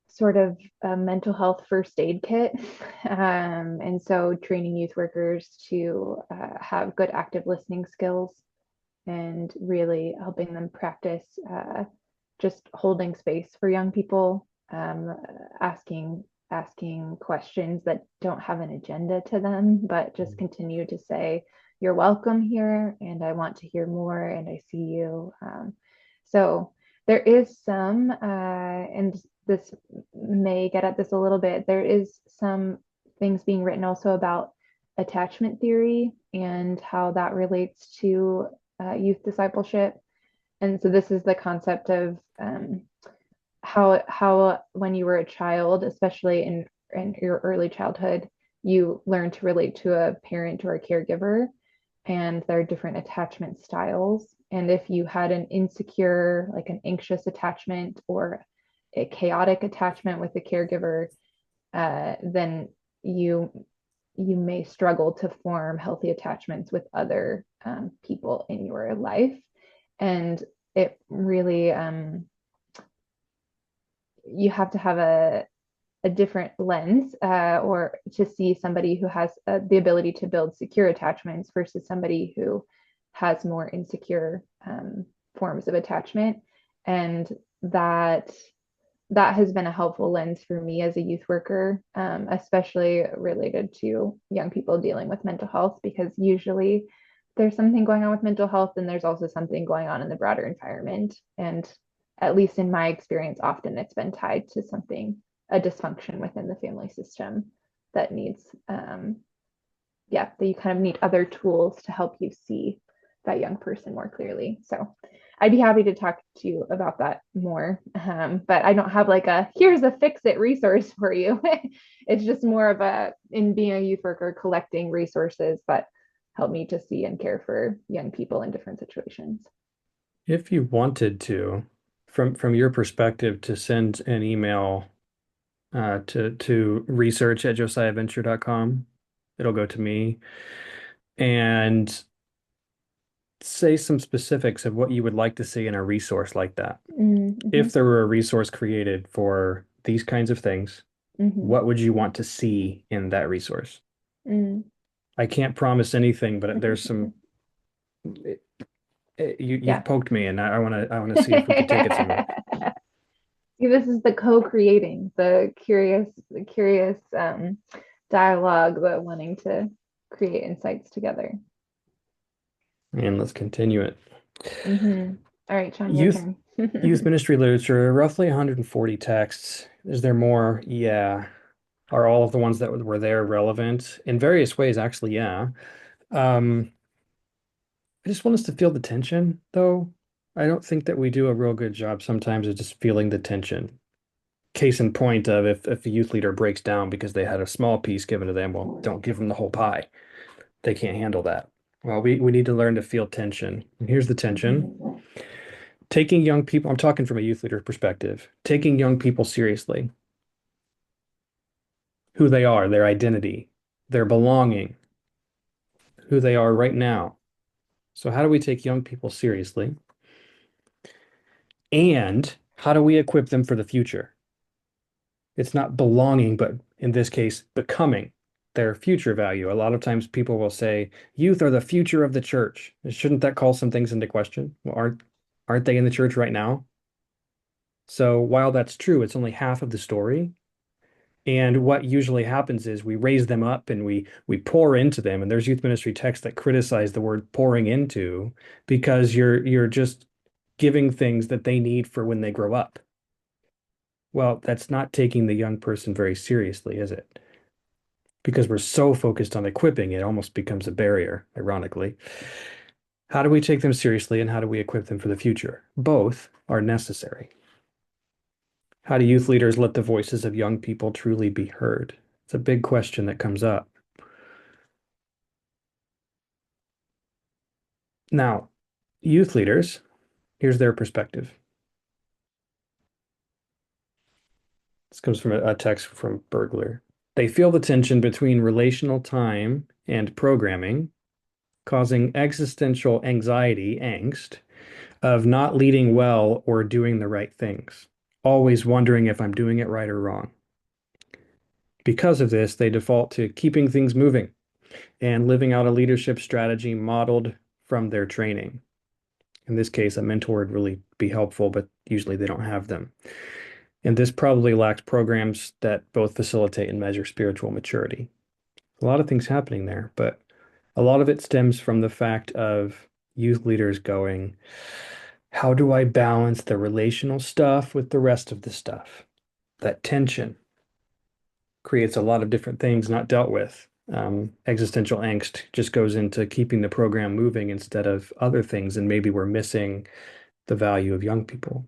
sort of a mental health first aid kit. And so training youth workers to have good active listening skills and really helping them practice just holding space for young people, asking questions that don't have an agenda to them, but just continue to say, "You're welcome here, and I want to hear more, and I see you." So there is some, and this may get at this a little bit. There is some things being written also about attachment theory and how that relates to youth discipleship. And so this is the concept of how when you were a child, especially in your early childhood, you learn to relate to a parent or a caregiver, and there are different attachment styles. And if you had an insecure, like an anxious attachment or a chaotic attachment with the caregiver, then you may struggle to form healthy attachments with other people in your life. And it really, you have to have a different lens or to see somebody who has the ability to build secure attachments versus somebody who has more insecure forms of attachment. And that that has been a helpful lens for me as a youth worker, especially related to young people dealing with mental health, because usually there's something going on with mental health and there's also something going on in the broader environment. And at least in my experience, often it's been tied to something, a dysfunction within the family system that needs, yeah, that you kind of need other tools to help you see that young person more clearly. So I'd be happy to talk to you about that more. But I don't have like a here's a fix it resource for you. It's just more of a, in being a youth worker, collecting resources that help me to see and care for young people in different situations. If you wanted to, from your perspective, to send an email to research@josiahventure.com, it'll go to me, and say some specifics of what you would like to see in a resource like that. Mm-hmm. If there were a resource created for these kinds of things, Mm-hmm. what would you want to see in that resource? Mm. I can't promise anything, but there's some you've Yeah. poked me, and I want to see if we could take it somewhere. See, this is the co-creating, the curious dialogue, the wanting to create insights together. And let's continue it. All right, Sean, your Youth turn. youth ministry literature, roughly 140 texts. Is there more? Yeah. Are all of the ones that were there relevant? In various ways, actually, yeah. Um, I just want us to feel the tension, though. I don't think that we do a real good job sometimes of just feeling the tension. Case in point of if a youth leader breaks down because they had a small piece given to them, well, don't give them the whole pie. They can't handle that. Well, we need to learn to feel tension. And here's the tension. Taking young people, I'm talking from a youth leader perspective, taking young people seriously, who they are, their identity, their belonging, who they are right now. So, how do we take young people seriously? And how do we equip them for the future? It's not belonging, but in this case, becoming their future value. A lot of times people will say, youth are the future of the church. Shouldn't that call some things into question? Well, aren't they in the church right now? So while that's true, it's only half of the story. And what usually happens is we raise them up and we pour into them. And there's youth ministry texts that criticize the word pouring into because you're just giving things that they need for when they grow up. Well, that's not taking the young person very seriously, is it? Because we're so focused on equipping, it almost becomes a barrier, ironically. How do we take them seriously and how do we equip them for the future? Both are necessary. How do youth leaders let the voices of young people truly be heard? It's a big question that comes up. Now, youth leaders, here's their perspective. This comes from a text from Bergler. They feel the tension between relational time and programming, causing existential anxiety, angst, of not leading well or doing the right things, always wondering if I'm doing it right or wrong. Because of this, they default to keeping things moving and living out a leadership strategy modeled from their training. In this case, a mentor would really be helpful, but usually they don't have them. And this probably lacks programs that both facilitate and measure spiritual maturity. A lot of things happening there, but a lot of it stems from the fact of youth leaders going, how do I balance the relational stuff with the rest of the stuff? That tension creates a lot of different things not dealt with. Existential angst just goes into keeping the program moving instead of other things, and maybe we're missing the value of young people.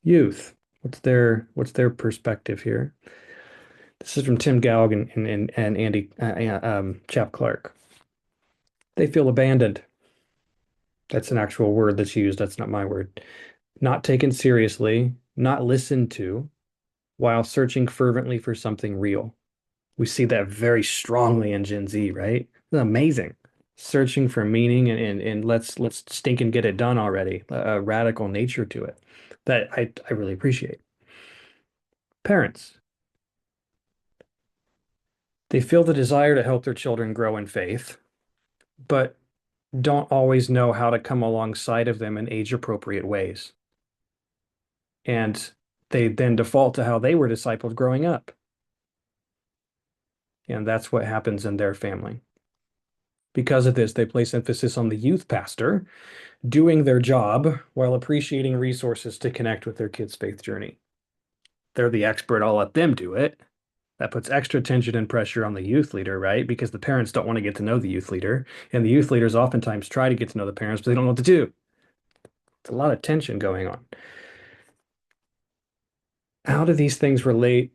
Youth, what's their perspective here? This is from Tim Galg and Andy Chap Clark. They feel abandoned. That's an actual word that's used. That's not my word. Not taken seriously, not listened to, while searching fervently for something real. We see that very strongly in Gen Z, right? It's amazing. Searching for meaning and let's stink and get it done already. A radical nature to it that I really appreciate. Parents, they feel the desire to help their children grow in faith, but don't always know how to come alongside of them in age-appropriate ways. And they then default to how they were discipled growing up. And that's what happens in their family. Because of this, they place emphasis on the youth pastor doing their job while appreciating resources to connect with their kids' faith journey. They're the expert, I'll let them do it. That puts extra tension and pressure on the youth leader, right? Because the parents don't want to get to know the youth leader, and the youth leaders oftentimes try to get to know the parents, but they don't know what to do. It's a lot of tension going on. How do these things relate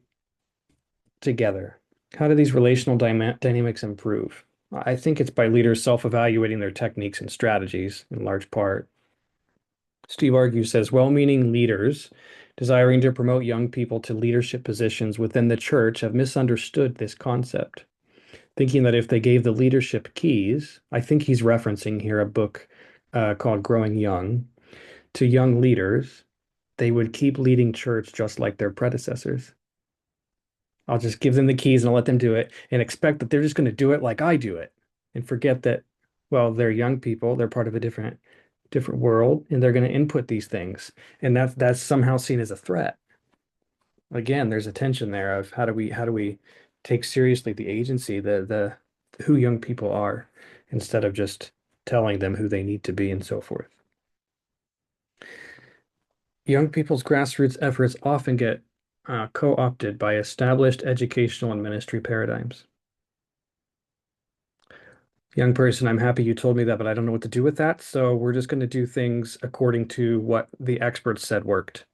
together? How do these relational dynamics improve? I think it's by leaders self-evaluating their techniques and strategies in large part. Steve argues, says, well-meaning leaders desiring to promote young people to leadership positions within the church have misunderstood this concept, thinking that if they gave the leadership keys, I think he's referencing here a book called Growing Young, to young leaders, they would keep leading church just like their predecessors. I'll just give them the keys and I'll let them do it and expect that they're just going to do it like I do it and forget that, well, they're young people, they're part of a different world, and they're going to input these things. And that's somehow seen as a threat. Again, there's a tension there of how do we take seriously the agency, the who young people are, instead of just telling them who they need to be and so forth. Young people's grassroots efforts often get co-opted by established educational and ministry paradigms. Young person, I'm happy you told me that, but I don't know what to do with that. So we're just going to do things according to what the experts said worked.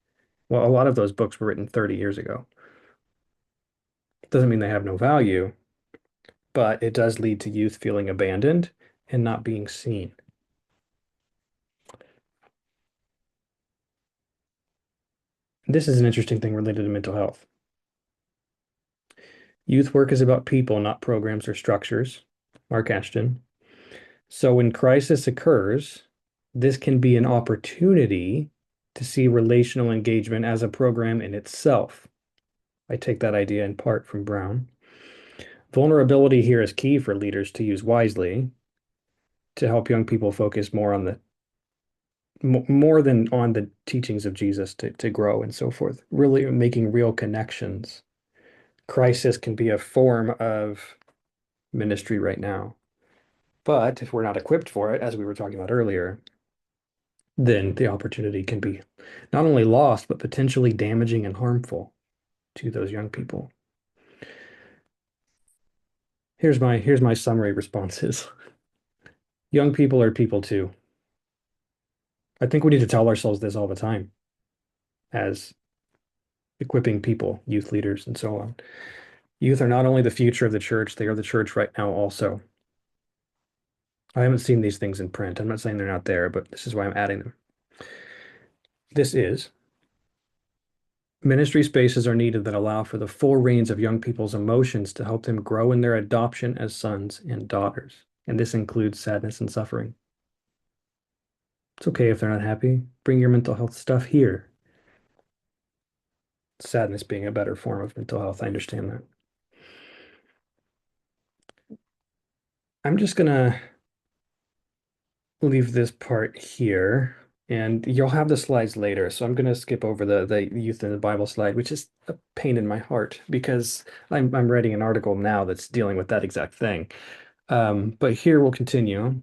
Well, a lot of those books were written 30 years ago. Doesn't mean they have no value, but it does lead to youth feeling abandoned and not being seen. This is an interesting thing related to mental health. Youth work is about people, not programs or structures. Mark Ashton. So when crisis occurs, this can be an opportunity to see relational engagement as a program in itself. I take that idea in part from Brown. Vulnerability here is key for leaders to use wisely to help young people focus more than on the teachings of Jesus to grow and so forth, really making real connections. Crisis can be a form of ministry right now. But if we're not equipped for it, as we were talking about earlier, then the opportunity can be not only lost, but potentially damaging and harmful to those young people. Here's my summary responses. Young people are people too. I think we need to tell ourselves this all the time as equipping people, youth leaders, and so on. Youth are not only the future of the church, they are the church right now also. I haven't seen these things in print. I'm not saying they're not there, but this is why I'm adding them. This is ministry spaces are needed that allow for the full range of young people's emotions to help them grow in their adoption as sons and daughters. And this includes sadness and suffering. It's okay if they're not happy. Bring your mental health stuff here. Sadness being a better form of mental health. I understand that. I'm just gonna leave this part here, and you'll have the slides later. So I'm gonna skip over the youth in the Bible slide, which is a pain in my heart because I'm writing an article now that's dealing with that exact thing. But here we'll continue.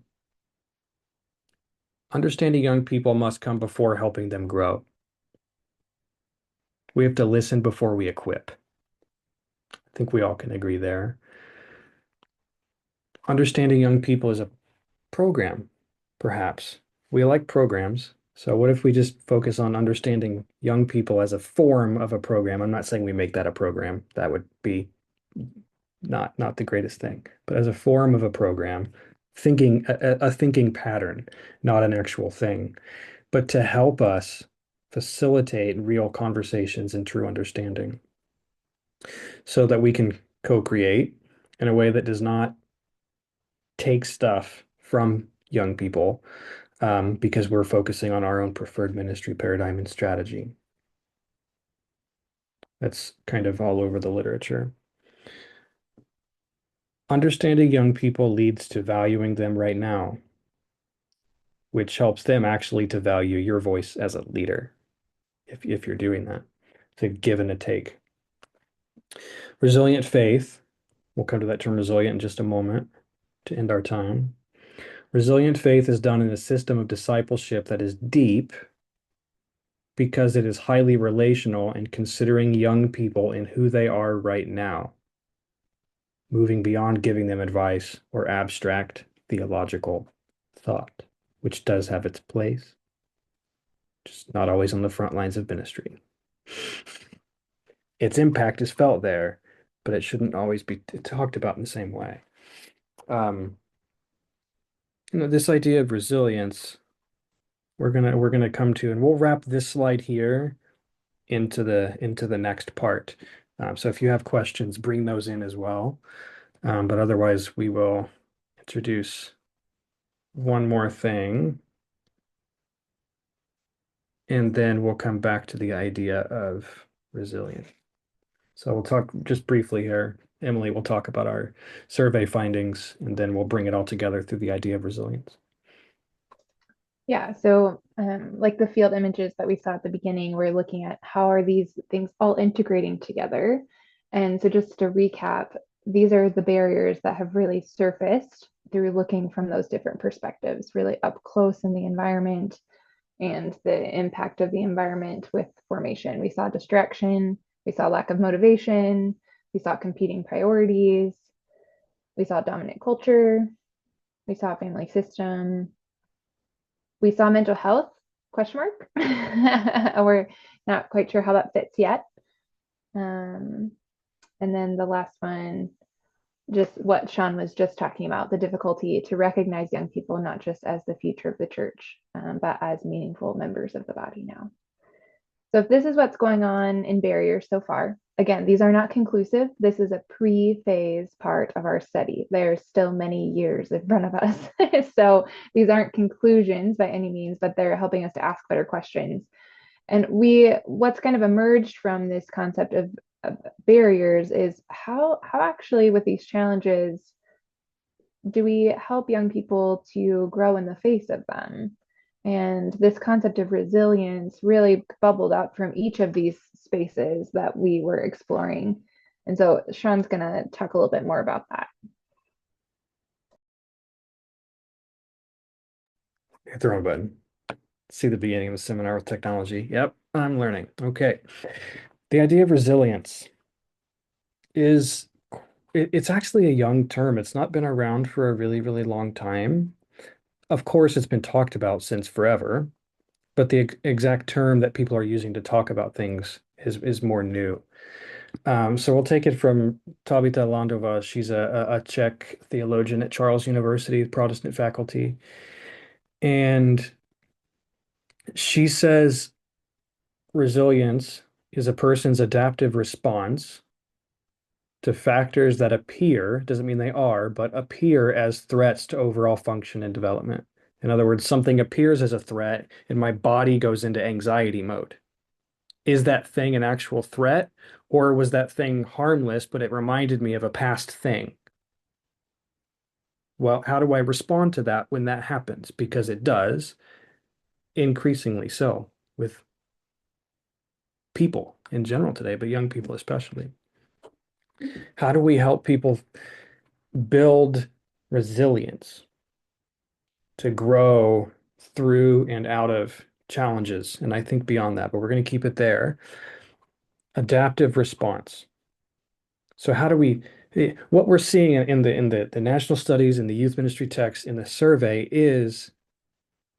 Understanding young people must come before helping them grow. We have to listen before we equip. I think we all can agree there. Understanding young people is a program, perhaps. We like programs. So what if we just focus on understanding young people as a form of a program? I'm not saying we make that a program. That would be not the greatest thing. But as a form of a program, thinking a thinking pattern, not an actual thing, but to help us facilitate real conversations and true understanding so that we can co-create in a way that does not take stuff from young people because we're focusing on our own preferred ministry paradigm and strategy. That's kind of all over the literature. Understanding young people leads to valuing them right now, which helps them actually to value your voice as a leader if you're doing that. It's a give and a take. Resilient faith, we'll come to that term resilient in just a moment to end our time. Resilient faith is done in a system of discipleship that is deep because it is highly relational and considering young people in who they are right now, moving beyond giving them advice or abstract theological thought, which does have its place, just not always on the front lines of ministry. Its impact is felt there, but it shouldn't always be talked about in the same way. Um, this idea of resilience, we're gonna come to, and we'll wrap this slide here into the next part. So if you have questions, bring those in as well. But otherwise, we will introduce one more thing, and then we'll come back to the idea of resilience. So we'll talk just briefly here. Emily will talk about our survey findings, and then we'll bring it all together through the idea of resilience. Yeah, so like the field images that we saw at the beginning, we're looking at how are these things all integrating together. And so just to recap, these are the barriers that have really surfaced through looking from those different perspectives, really up close in the environment and the impact of the environment with formation. We saw distraction, we saw lack of motivation, we saw competing priorities, we saw dominant culture, we saw family system, we saw mental health, question mark. We're not quite sure how that fits yet. And then the last one, just what Sean was just talking about, the difficulty to recognize young people not just as the future of the church, but as meaningful members of the body now. So if this is what's going on in barriers so far, again, these are not conclusive. This is a pre-phase part of our study. There's still many years in front of us. So these aren't conclusions by any means, but they're helping us to ask better questions. And what's kind of emerged from this concept of barriers is how actually with these challenges do we help young people to grow in the face of them? And this concept of resilience really bubbled up from each of these spaces that we were exploring. And so Sean's going to talk a little bit more about that. Hit the wrong button. See the beginning of the seminar with technology. Yep, I'm learning. Okay. The idea of resilience it's actually a young term. It's not been around for a really, really long time. Of course, it's been talked about since forever, but the exact term that people are using to talk about things is more new. So we'll take it from Tabita Landova. She's a Czech theologian at Charles University, Protestant faculty. And she says resilience is a person's adaptive response to factors that appear, doesn't mean they are, but appear as threats to overall function and development. In other words, something appears as a threat and my body goes into anxiety mode. Is that thing an actual threat, or was that thing harmless, but it reminded me of a past thing? Well, how do I respond to that when that happens? Because it does, increasingly so, with people in general today, but young people especially. How do we help people build resilience to grow through and out of challenges? And I think beyond that, but we're going to keep it there. Adaptive response. So how do we, what we're seeing in the national studies, in the youth ministry text, in the survey is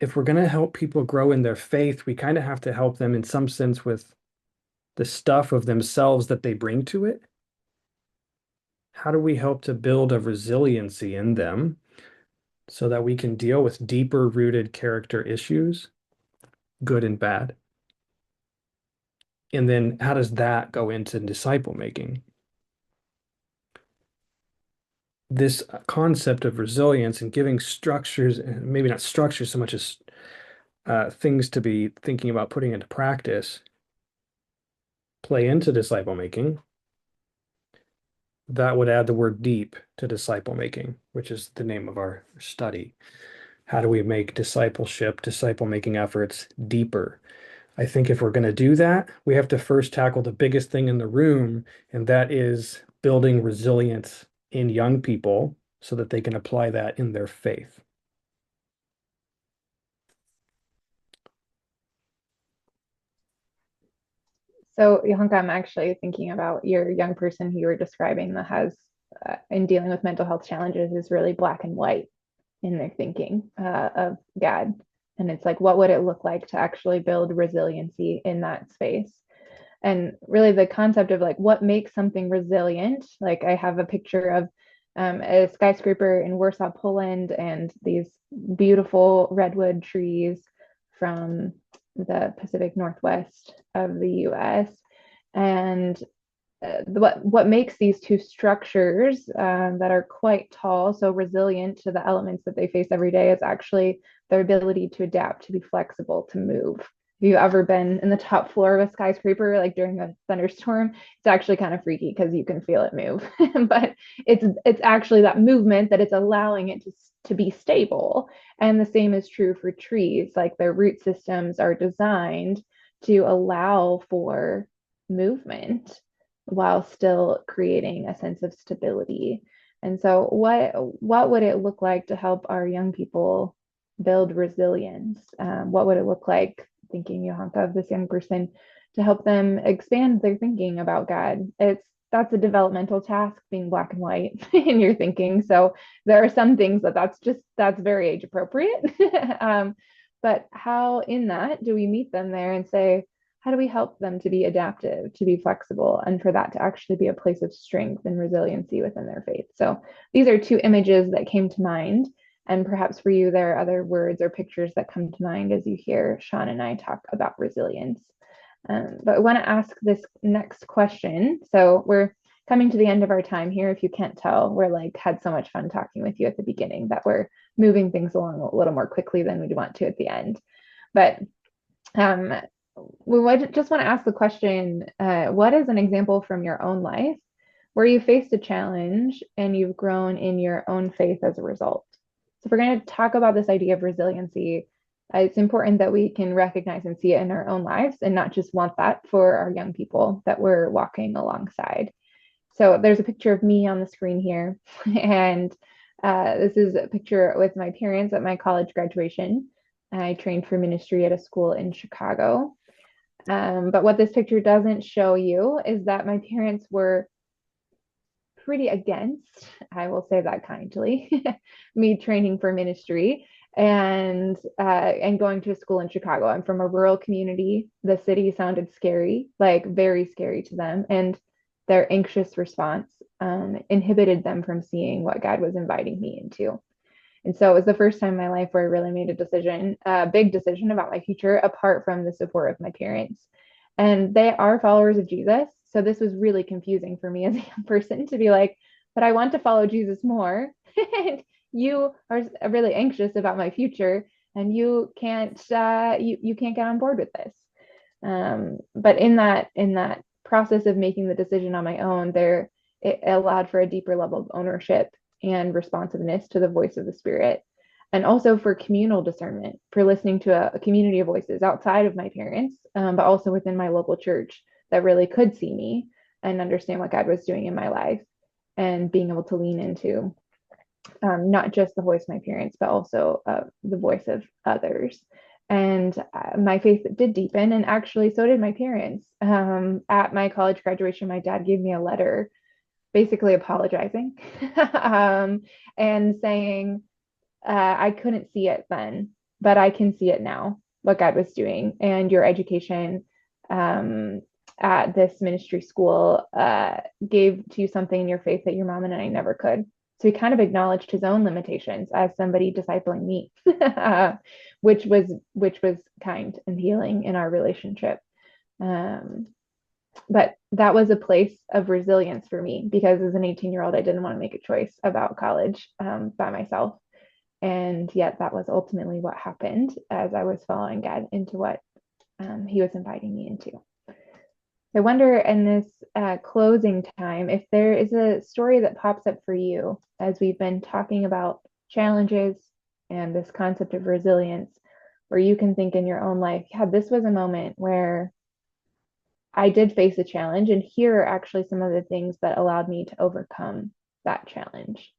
if we're going to help people grow in their faith, we kind of have to help them in some sense with the stuff of themselves that they bring to it. How do we help to build a resiliency in them so that we can deal with deeper rooted character issues, good and bad? And then how does that go into disciple making? This concept of resilience and giving structures, maybe not structures so much as things to be thinking about putting into practice, play into disciple making. That would add the word deep to disciple making, which is the name of our study. How do we make discipleship, disciple making efforts deeper? I think if we're going to do that, we have to first tackle the biggest thing in the room, and that is building resilience in young people so that they can apply that in their faith. So, Johanka, I'm actually thinking about your young person who you were describing that has, in dealing with mental health challenges, is really black and white in their thinking of God. And it's like, what would it look like to actually build resiliency in that space? And really, the concept of like what makes something resilient. Like, I have a picture of a skyscraper in Warsaw, Poland, and these beautiful redwood trees from the Pacific Northwest of the US. And what makes these two structures that are quite tall so resilient to the elements that they face every day is actually their ability to adapt, to be flexible, to move. Have you ever been in the top floor of a skyscraper like during a thunderstorm? It's actually kind of freaky because you can feel it move. But it's actually that movement that it's allowing it to be stable. And the same is true for trees. Like their root systems are designed to allow for movement while still creating a sense of stability. And so what would it look like to help our young people build resilience? What would it look like, thinking, Johanka, of this young person, to help them expand their thinking about God? That's a developmental task, being black and white in your thinking. So there are some things that's very age appropriate. But how in that do we meet them there and say, how do we help them to be adaptive, to be flexible, and for that to actually be a place of strength and resiliency within their faith? So these are two images that came to mind. And perhaps for you, there are other words or pictures that come to mind as you hear Sean and I talk about resilience. But I want to ask this next question. So we're coming to the end of our time here. If you can't tell, we're like had so much fun talking with you at the beginning that we're moving things along a little more quickly than we'd want to at the end. But we would just want to ask the question, what is an example from your own life where you faced a challenge and you've grown in your own faith as a result? So if we're going to talk about this idea of resiliency, it's important that we can recognize and see it in our own lives and not just want that for our young people that we're walking alongside. So there's a picture of me on the screen here. And this is a picture with my parents at my college graduation. I trained for ministry at a school in Chicago. But what this picture doesn't show you is that my parents were pretty against, I will say that kindly, me training for ministry. and going to school in Chicago. I'm from a rural community. The city sounded scary, like very scary to them, and their anxious response inhibited them from seeing what God was inviting me into. And so it was the first time in my life where I really made a decision, a big decision about my future, apart from the support of my parents. And they are followers of Jesus. So this was really confusing for me as a young person to be like, but I want to follow Jesus more. And you are really anxious about my future, and you can't get on board with this. But in that process of making the decision on my own, there it allowed for a deeper level of ownership and responsiveness to the voice of the Spirit, and also for communal discernment, for listening to a community of voices outside of my parents, but also within my local church that really could see me and understand what God was doing in my life, and being able to lean into not just the voice of my parents, but also the voice of others. And my faith did deepen, and actually, so did my parents. At my college graduation, my dad gave me a letter basically apologizing and saying, I couldn't see it then, but I can see it now, what God was doing. And your education at this ministry school gave to you something in your faith that your mom and I never could. So he kind of acknowledged his own limitations as somebody discipling me, which was kind and healing in our relationship. Um, but that was a place of resilience for me, because as an 18-year-old, I didn't want to make a choice about college by myself. And yet that was ultimately what happened as I was following God into what he was inviting me into. I wonder in this closing time if there is a story that pops up for you as we've been talking about challenges and this concept of resilience, where you can think in your own life, yeah, this was a moment where I did face a challenge, and here are actually some of the things that allowed me to overcome that challenge.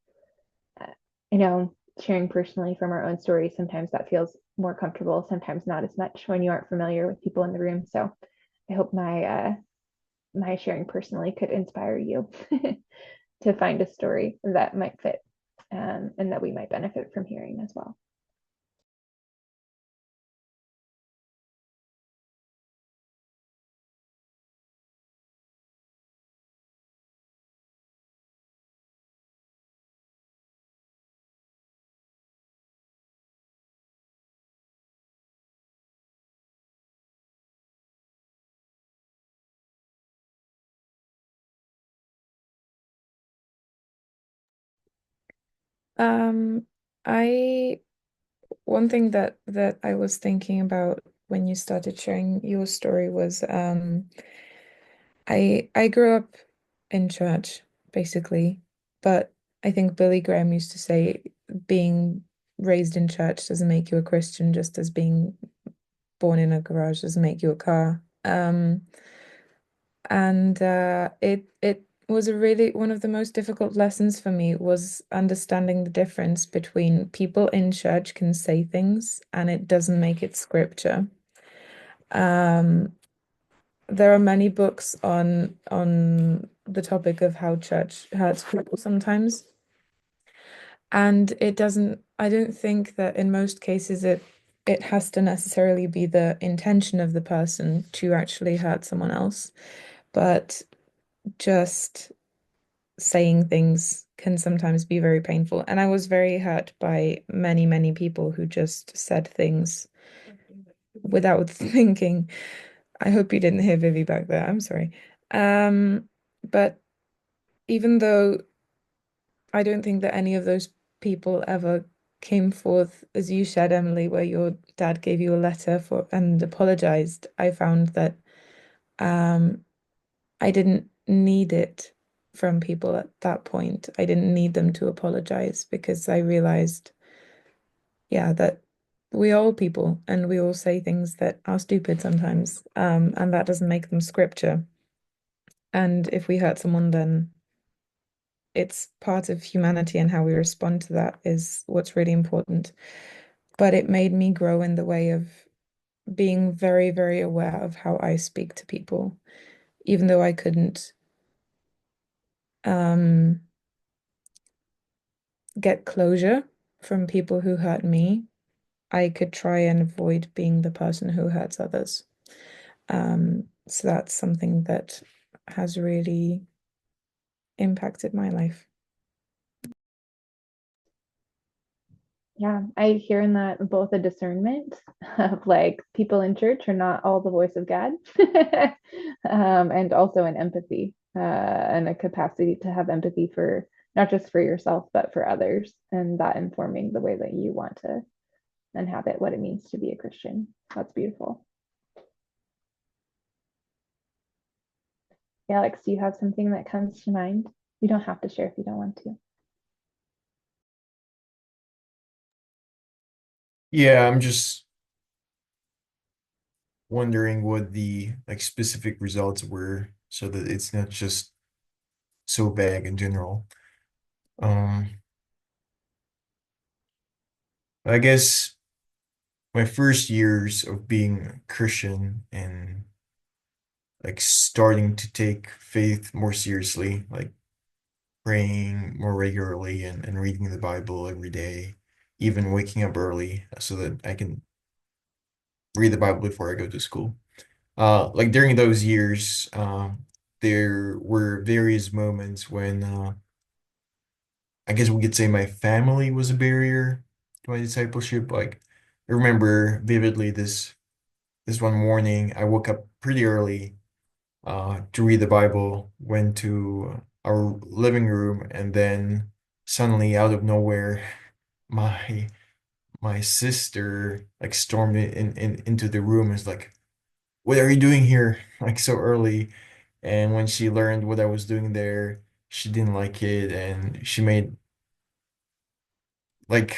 Uh, Sharing personally from our own stories, sometimes that feels more comfortable, sometimes not as much when you aren't familiar with people in the room. So I hope my sharing personally could inspire you to find a story that might fit, and that we might benefit from hearing as well. Um, I One thing that I was thinking about when you started sharing your story was I grew up in church basically, but I think Billy Graham used to say being raised in church doesn't make you a Christian, just as being born in a garage doesn't make you a car. And it was a really one of the most difficult lessons for me was understanding the difference between people in church can say things and it doesn't make it scripture. Um, there are many books on the topic of how church hurts people sometimes. And I don't think that in most cases it has to necessarily be the intention of the person to actually hurt someone else, but just saying things can sometimes be very painful. And I was very hurt by many, many people who just said things without thinking. I hope you didn't hear Vivi back there. I'm sorry. But even though I don't think that any of those people ever came forth, as you shared, Emily, where your dad gave you a letter for and apologized, I found that um, I didn't need it from people at that point. I didn't need them to apologize because I realized, yeah, that we are all people and we all say things that are stupid sometimes, and that doesn't make them scripture. And if we hurt someone, then it's part of humanity, and how we respond to that is what's really important. But it made me grow in the way of being very, very aware of how I speak to people, even though I couldn't get closure from people who hurt me. I could try and avoid being the person who hurts others. So that's something that has really impacted my life. Yeah, I hear in that both a discernment of like people in church are not all the voice of God, and also an empathy and a capacity to have empathy for not just for yourself, but for others, and that informing the way that you want to inhabit what it means to be a Christian. That's beautiful. Alex, do you have something that comes to mind? You don't have to share if you don't want to. Yeah, I'm just wondering what the like specific results were so that it's not just so vague in general. Um, I guess my first years of being Christian and like starting to take faith more seriously, like praying more regularly and reading the Bible every day, even waking up early so that I can read the Bible before I go to school. Like during those years, there were various moments when I guess we could say my family was a barrier to my discipleship. Like I remember vividly this one morning, I woke up pretty early to read the Bible, went to our living room, and then suddenly out of nowhere, my my sister like stormed into the room and was like, "What are you doing here? Like so early?" And when she learned what I was doing there, she didn't like it, and she made like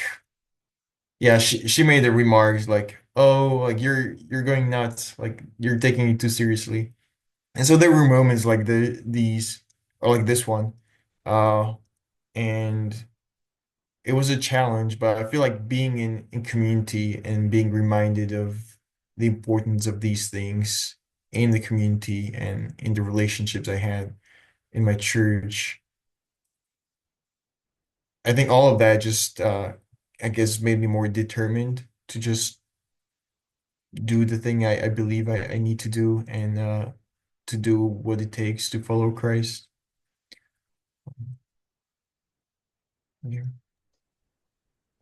yeah, she made the remarks like, "Oh, like you're going nuts, like you're taking it too seriously." And so there were moments like these or like this one, uh, and it was a challenge, but I feel like being in community and being reminded of the importance of these things in the community and in the relationships I had in my church. I think all of that just I guess made me more determined to just do the thing I believe I need to do and to do what it takes to follow Christ. Yeah.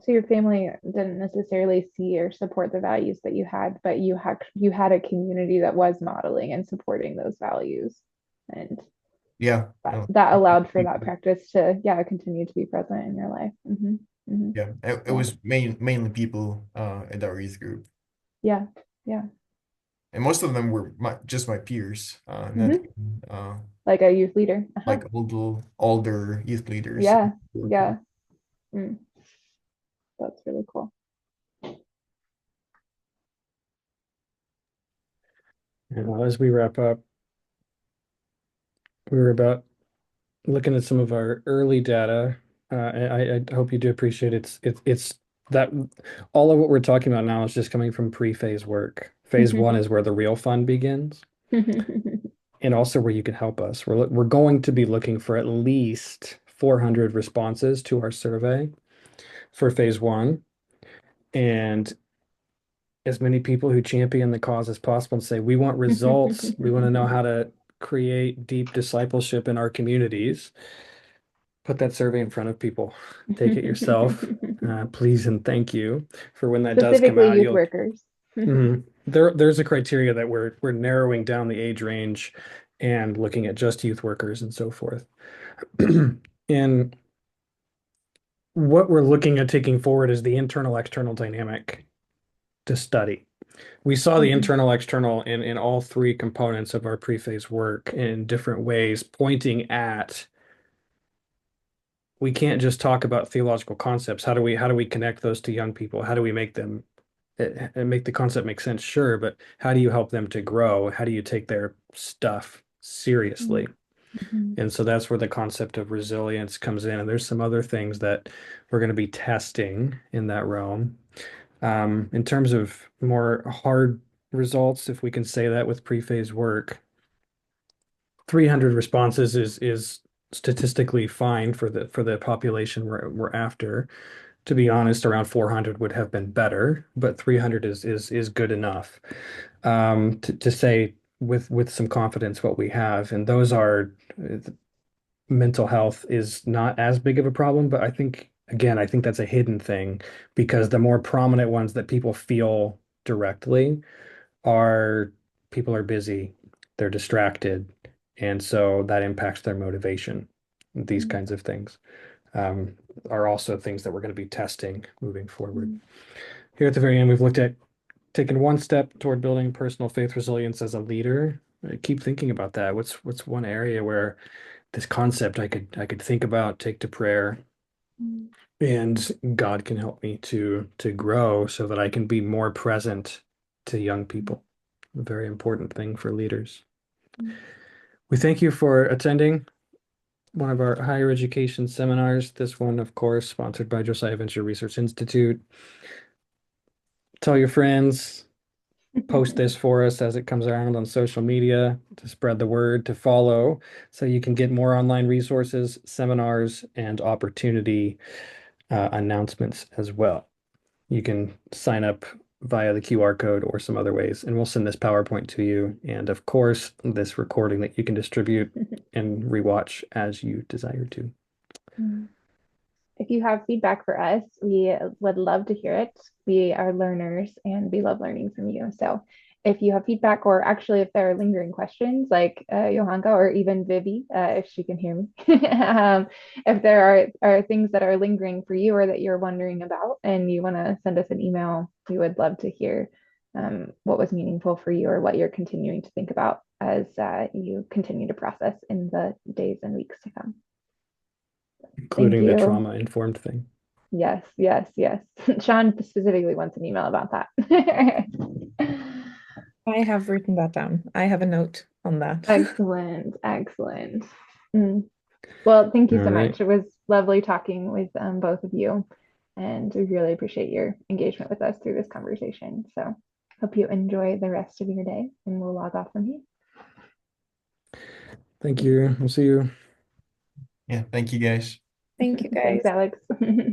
So your family didn't necessarily see or support the values that you had, but you had a community that was modeling and supporting those values, and Yeah. that allowed for that practice to yeah continue to be present in your life. Yeah. It Yeah, was mainly people at our youth group. yeah, yeah. And most of them were just my peers, not hmm uh, Like a youth leader. like older youth leaders. Yeah, yeah. Mm, that's really cool. As we wrap up, we were about looking at some of our early data. I hope you do appreciate it's that all of what we're talking about now is just coming from pre-phase work. Phase one is where the real fun begins, and also where you can help us. We're going to be looking for at least 400 responses to our survey for phase one, and as many people who champion the cause as possible and say, we want results. We want to know how to create deep discipleship in our communities. Put that survey in front of people. Take it yourself. Please and thank you for when that does come Specifically out. youth You'll workers. there's a criteria that we're narrowing down the age range and looking at just youth workers and so forth. And what we're looking at taking forward is the internal external dynamic to study. We saw the internal external in all three components of our pre-phase work in different ways, pointing at we can't just talk about theological concepts. How do we connect those to young people? How do we make them make the concept make sense? Sure, but how do you help them to grow? How do you take their stuff seriously? And so that's where the concept of resilience comes in. And there's some other things that we're going to be testing in that realm. In terms of more hard results, if we can say that with pre-phase work, 300 responses is statistically fine for the population we're after to be honest, around 400 would have been better, but 300 is good enough. To say with some confidence what we have, and those are mental health is not as big of a problem, but I think again, I think that's a hidden thing because the more prominent ones that people feel directly are people are busy, they're distracted, and so that impacts their motivation. These Mm, kinds of things um, are also things that we're going to be testing moving forward. mm, Here at the very end, we've looked at taking one step toward building personal faith resilience as a leader. I keep thinking about that. What's one area where this concept I could think about, take to prayer, mm, and God can help me to grow so that I can be more present to young people. A very important thing for leaders. mm. We thank you for attending one of our higher education seminars. This one, of course, sponsored by Josiah Venture Research Institute. Tell your friends, post this for us as it comes around on social media to spread the word, to follow so you can get more online resources, seminars, and opportunity announcements as well. You can sign up via the QR code or some other ways, and we'll send this PowerPoint to you. And of course, this recording that you can distribute and rewatch as you desire to. Mm. If you have feedback for us, we would love to hear it. We are learners and we love learning from you. So if you have feedback, or actually if there are lingering questions like Johanka or even Vivi, if she can hear me, if there are things that are lingering for you or that you're wondering about and you want to send us an email, we would love to hear what was meaningful for you or what you're continuing to think about as you continue to process in the days and weeks to come. Thank Including the you. trauma-informed thing. Yes, yes, yes. Sean specifically wants an email about that. I have written that down. I have a note on that. Excellent, excellent. Mm. Well, thank All you so right. much. It was lovely talking with both of you, and we really appreciate your engagement with us through this conversation. So, hope you enjoy the rest of your day, and we'll log off from here. Thank you. We'll see you. Yeah, thank you guys. Thank you, Thanks, guys. Alex.